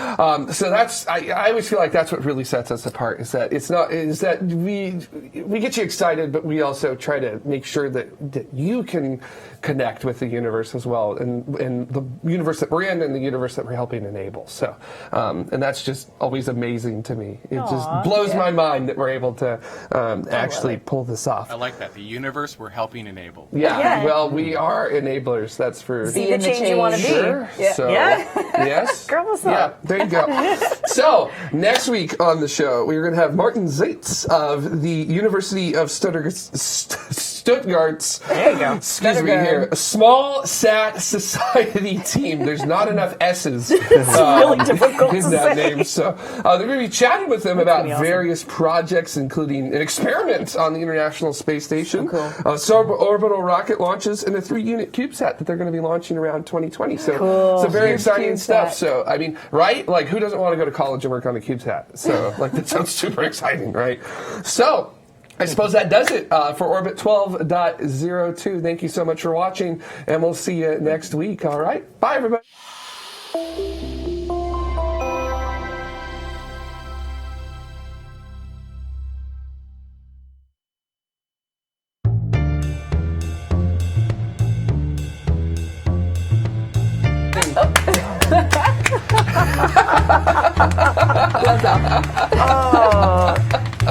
that's I always feel like that's what really sets us apart is that we get you excited, but we also try to make sure that you can connect with the universe as well, and the universe that we're in and the universe that we're helping enable. So and that's just always amazing to me. It just blows my mind that we're able to actually pull this off. I like that. The universe we're helping enable. Yeah, well, we are enablers. That's for Be the change you want to be. sure. So, Yeah. yes. Girl, what's Yeah, up? there you go. So, next week on the show, we're going to have Martin Zaitz of the University of Stuttgart. Stuttgart's, There you go. excuse me here, a small sat society team. There's not enough S's really difficult in to that say. name. So they're going to be chatting with them about be awesome. various projects, including an experiment on the International Space Station, cool. suborbital rocket launches, and a 3-unit CubeSat that they're going to be launching around 2020. So Cool. some very Huge exciting CubeSat. stuff. So, I mean, right? Like, who doesn't want to go to college and work on a CubeSat? So, like, that sounds super exciting, right? So, I suppose that does it for Orbit 12.02. Thank you so much for watching, and we'll see you next week. All right? Bye, everybody.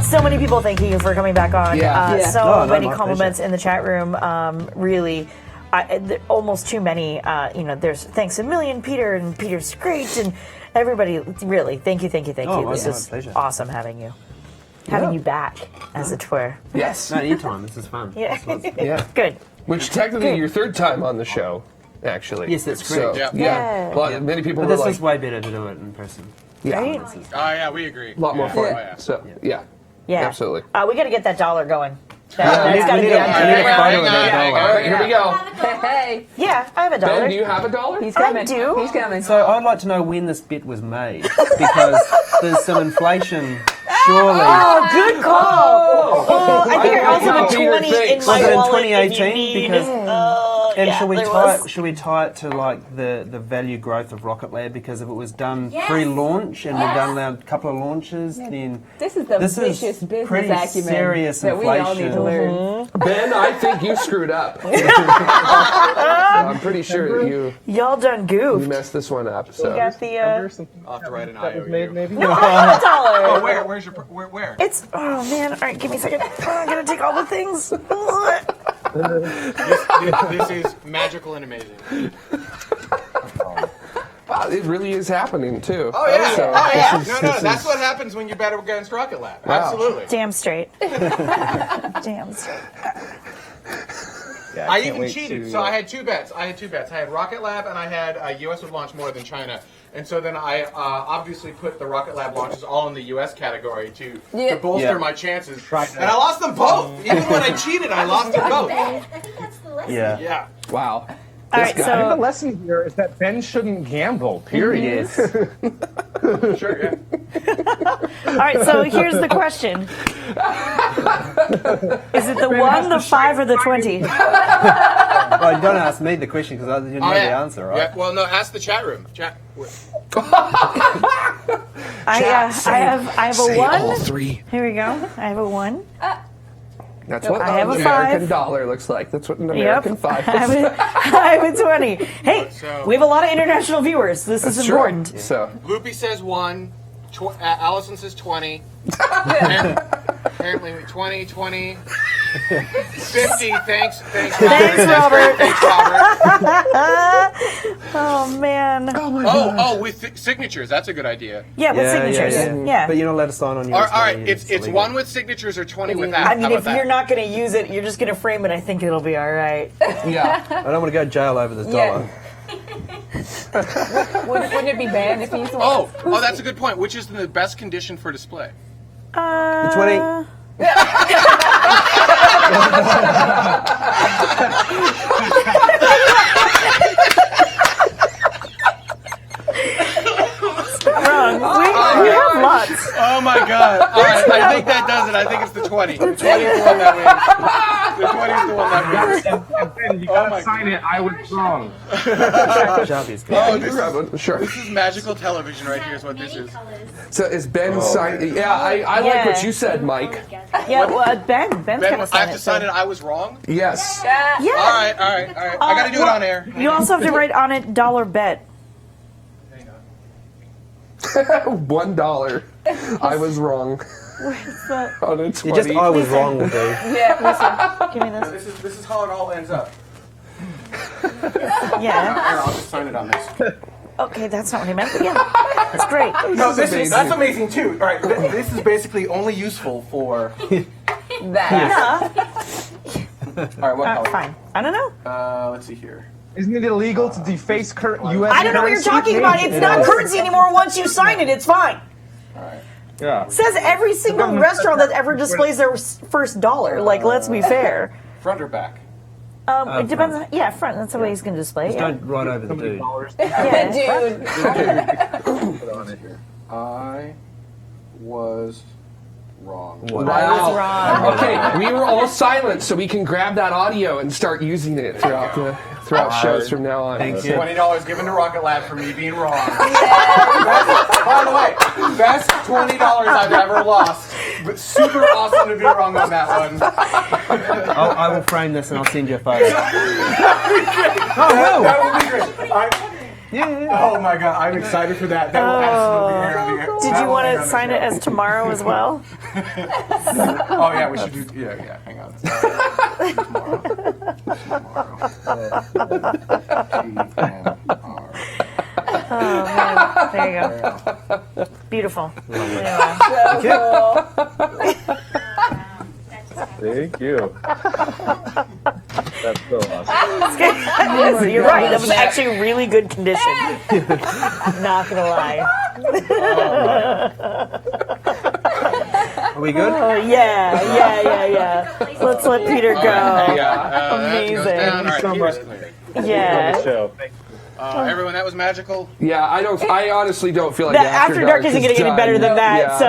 So many people thanking you for coming back on. Yeah. So No, many my compliments pleasure. in the chat room. Really, almost too many. There's thanks a million, Peter, and Peter's great, and everybody. Really, thank you. Oh, This my is pleasure. awesome having you back, as it were. Yes. No, anytime. This is fun. Yeah. Yeah. Good. Which technically your third time on the show, actually. Yes, that's So, correct. yeah. Yeah. Well, many people But were this like, is way better to do it in person. yeah, Right? Oh yeah, we agree. a lot more Yeah. fun. Oh, yeah. So, yeah. Yeah. Absolutely. We got to get that dollar going. we That's need- got to we be need a- on we there. need a photo Hang of that on, hang dollar. All right, here we go. Hey, Yeah, I have a dollar. Ben, do you have a dollar? he's coming. I do. He's coming. So I'd like to know when this bet was made because there's some inflation. Surely. Oh, good call. I think I don't also know have what Peter 20 in thinks. my Was it in wallet if you 2018? need. Because- And yeah, should we there tie was. should we tie it to like the value growth of Rocket Lab? Because if it was done Yes. pre-launch and we've Yes. done a couple of launches, then This is the this is vicious business pretty acumen serious that we all need to inflation. learn. Ben, I think you screwed up. So I'm pretty sure that you Y'all done goofed. messed this one up. So. You got the. I'll have to write an That was made, IOU. maybe. No, I have a dollar. Where? Where's your? Where? It's. Oh man! All right, give me a second. I'm gonna take all the things. This is magical and amazing. Wow, it really is happening too. Oh yeah. So, Oh yeah. this is- No, this that's is- what happens when you bet against Rocket Lab. Wow. Absolutely. Damn straight. Damn straight. Yeah, I can't even wait cheated. to, So I had two bets. I had Rocket Lab and I had US would launch more than China. And so then I obviously put the Rocket Lab launches all in the US category to bolster Yeah. my chances. Right. And I lost them both. Even when I cheated, I lost them both. I think that's the lesson. Yeah. Yeah. Wow. All right, I think the so lesson here is that Ben shouldn't gamble. Period. Sure, yeah. all right, so here's the question: Is it the 1, the 5, or the 20? Well, you don't ask me the question because you know Oh, the yeah. answer, right? Yeah. Well, no, ask the chat room. I have a 1. three. Here we go. I have a 1. That's what I have an a American 5. dollar looks like. That's what an Yep. American 5 I looks have, like. I have a 20. Hey, So- we have a lot of international viewers. This is That's true. important. So, Loopy says 1. Allison says 20. And apparently 20, 20. 50. Thanks, Thanks, Robert. Robert. Thanks, Robert. Oh man. Oh, with signatures. That's a good idea. Yeah, with signatures. Yeah. But you're not allowed to sign on your. All right, it's 1 with signatures or 20 without. I mean, How if about that? you're not going to use it, you're just going to frame it. I think it'll be all right. yeah. I don't want to go to jail over this dollar. Wouldn't it be banned if he's Oh, that's a good point. Which is in the best condition for display? The 20. Wrong. We have lots. Oh my god. All right, I think that does it. I think it's the 20. The 20 is the one that wins. The 20 is the one that wins. And Ben, you gotta sign it. I was wrong. Sharpie's good. Oh, you grab one. Sure. This is magical television right here is what this Many is. colors. So is Ben signing? Yeah, I like what you said, Mike. Yeah, well, Ben's Ben, going to I sign have it. to sign it. I was wrong. Yes. Yeah. All right. I got to do it on air. You also have to write on it dollar bet. $1. I was wrong. On a 20. You just I was wrong will do. Yeah, Give me this. This is how it all ends up. Yeah. Here, I'll just sign it on this. Okay, that's not what he meant, but yeah. That's great. No, amazing. that's amazing too. All right, this is basically only useful for. that. Yeah. right, what color? Fine. I don't know. Let's see here. Isn't it illegal to deface U.S. I don't know what you're currency? talking about. It's not currency anymore. Once you sign it, it's fine. All right. Yeah. Says every single restaurant that ever displays their first dollar. Like, let's be fair. Front or back? It depends. Yeah, front. That's the way he's going to display it. Just don't write over the dude. Yeah. Dude. I was wrong. Wow. Okay, we were all silent, so we can grab that audio and start using it throughout shows from now on. Thank you. $20 given to Rocket Lab for me being wrong. By the way, best $20 I've ever lost. But super awesome to be wrong on that one. I will frame this and I'll send you a photo. That would be great. Oh my god, I'm excited for that. That will absolutely air on the air. Did you want to sign it as tomorrow as well? Oh yeah, we should do. Yeah. Hang on. TMR. Oh man, there you go. Beautiful. Anyway. Thank you. That's so awesome. You're right. That was actually really good condition. Not gonna lie. Are we good? Oh yeah. Let's let Peter go. Amazing. All right, so much. Yeah. Show. Thank you. everyone, that was magical. Yeah, I honestly don't feel like That After Dark isn't going to get any better than that.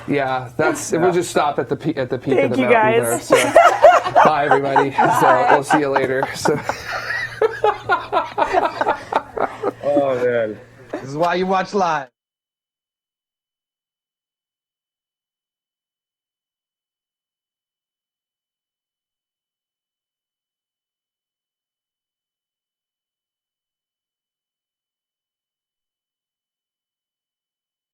Yeah. So We'll just stop at the peak of the Thank you, mountain guys. there. So, bye everybody. So we'll see you later. So. Oh man, this is why you watch live.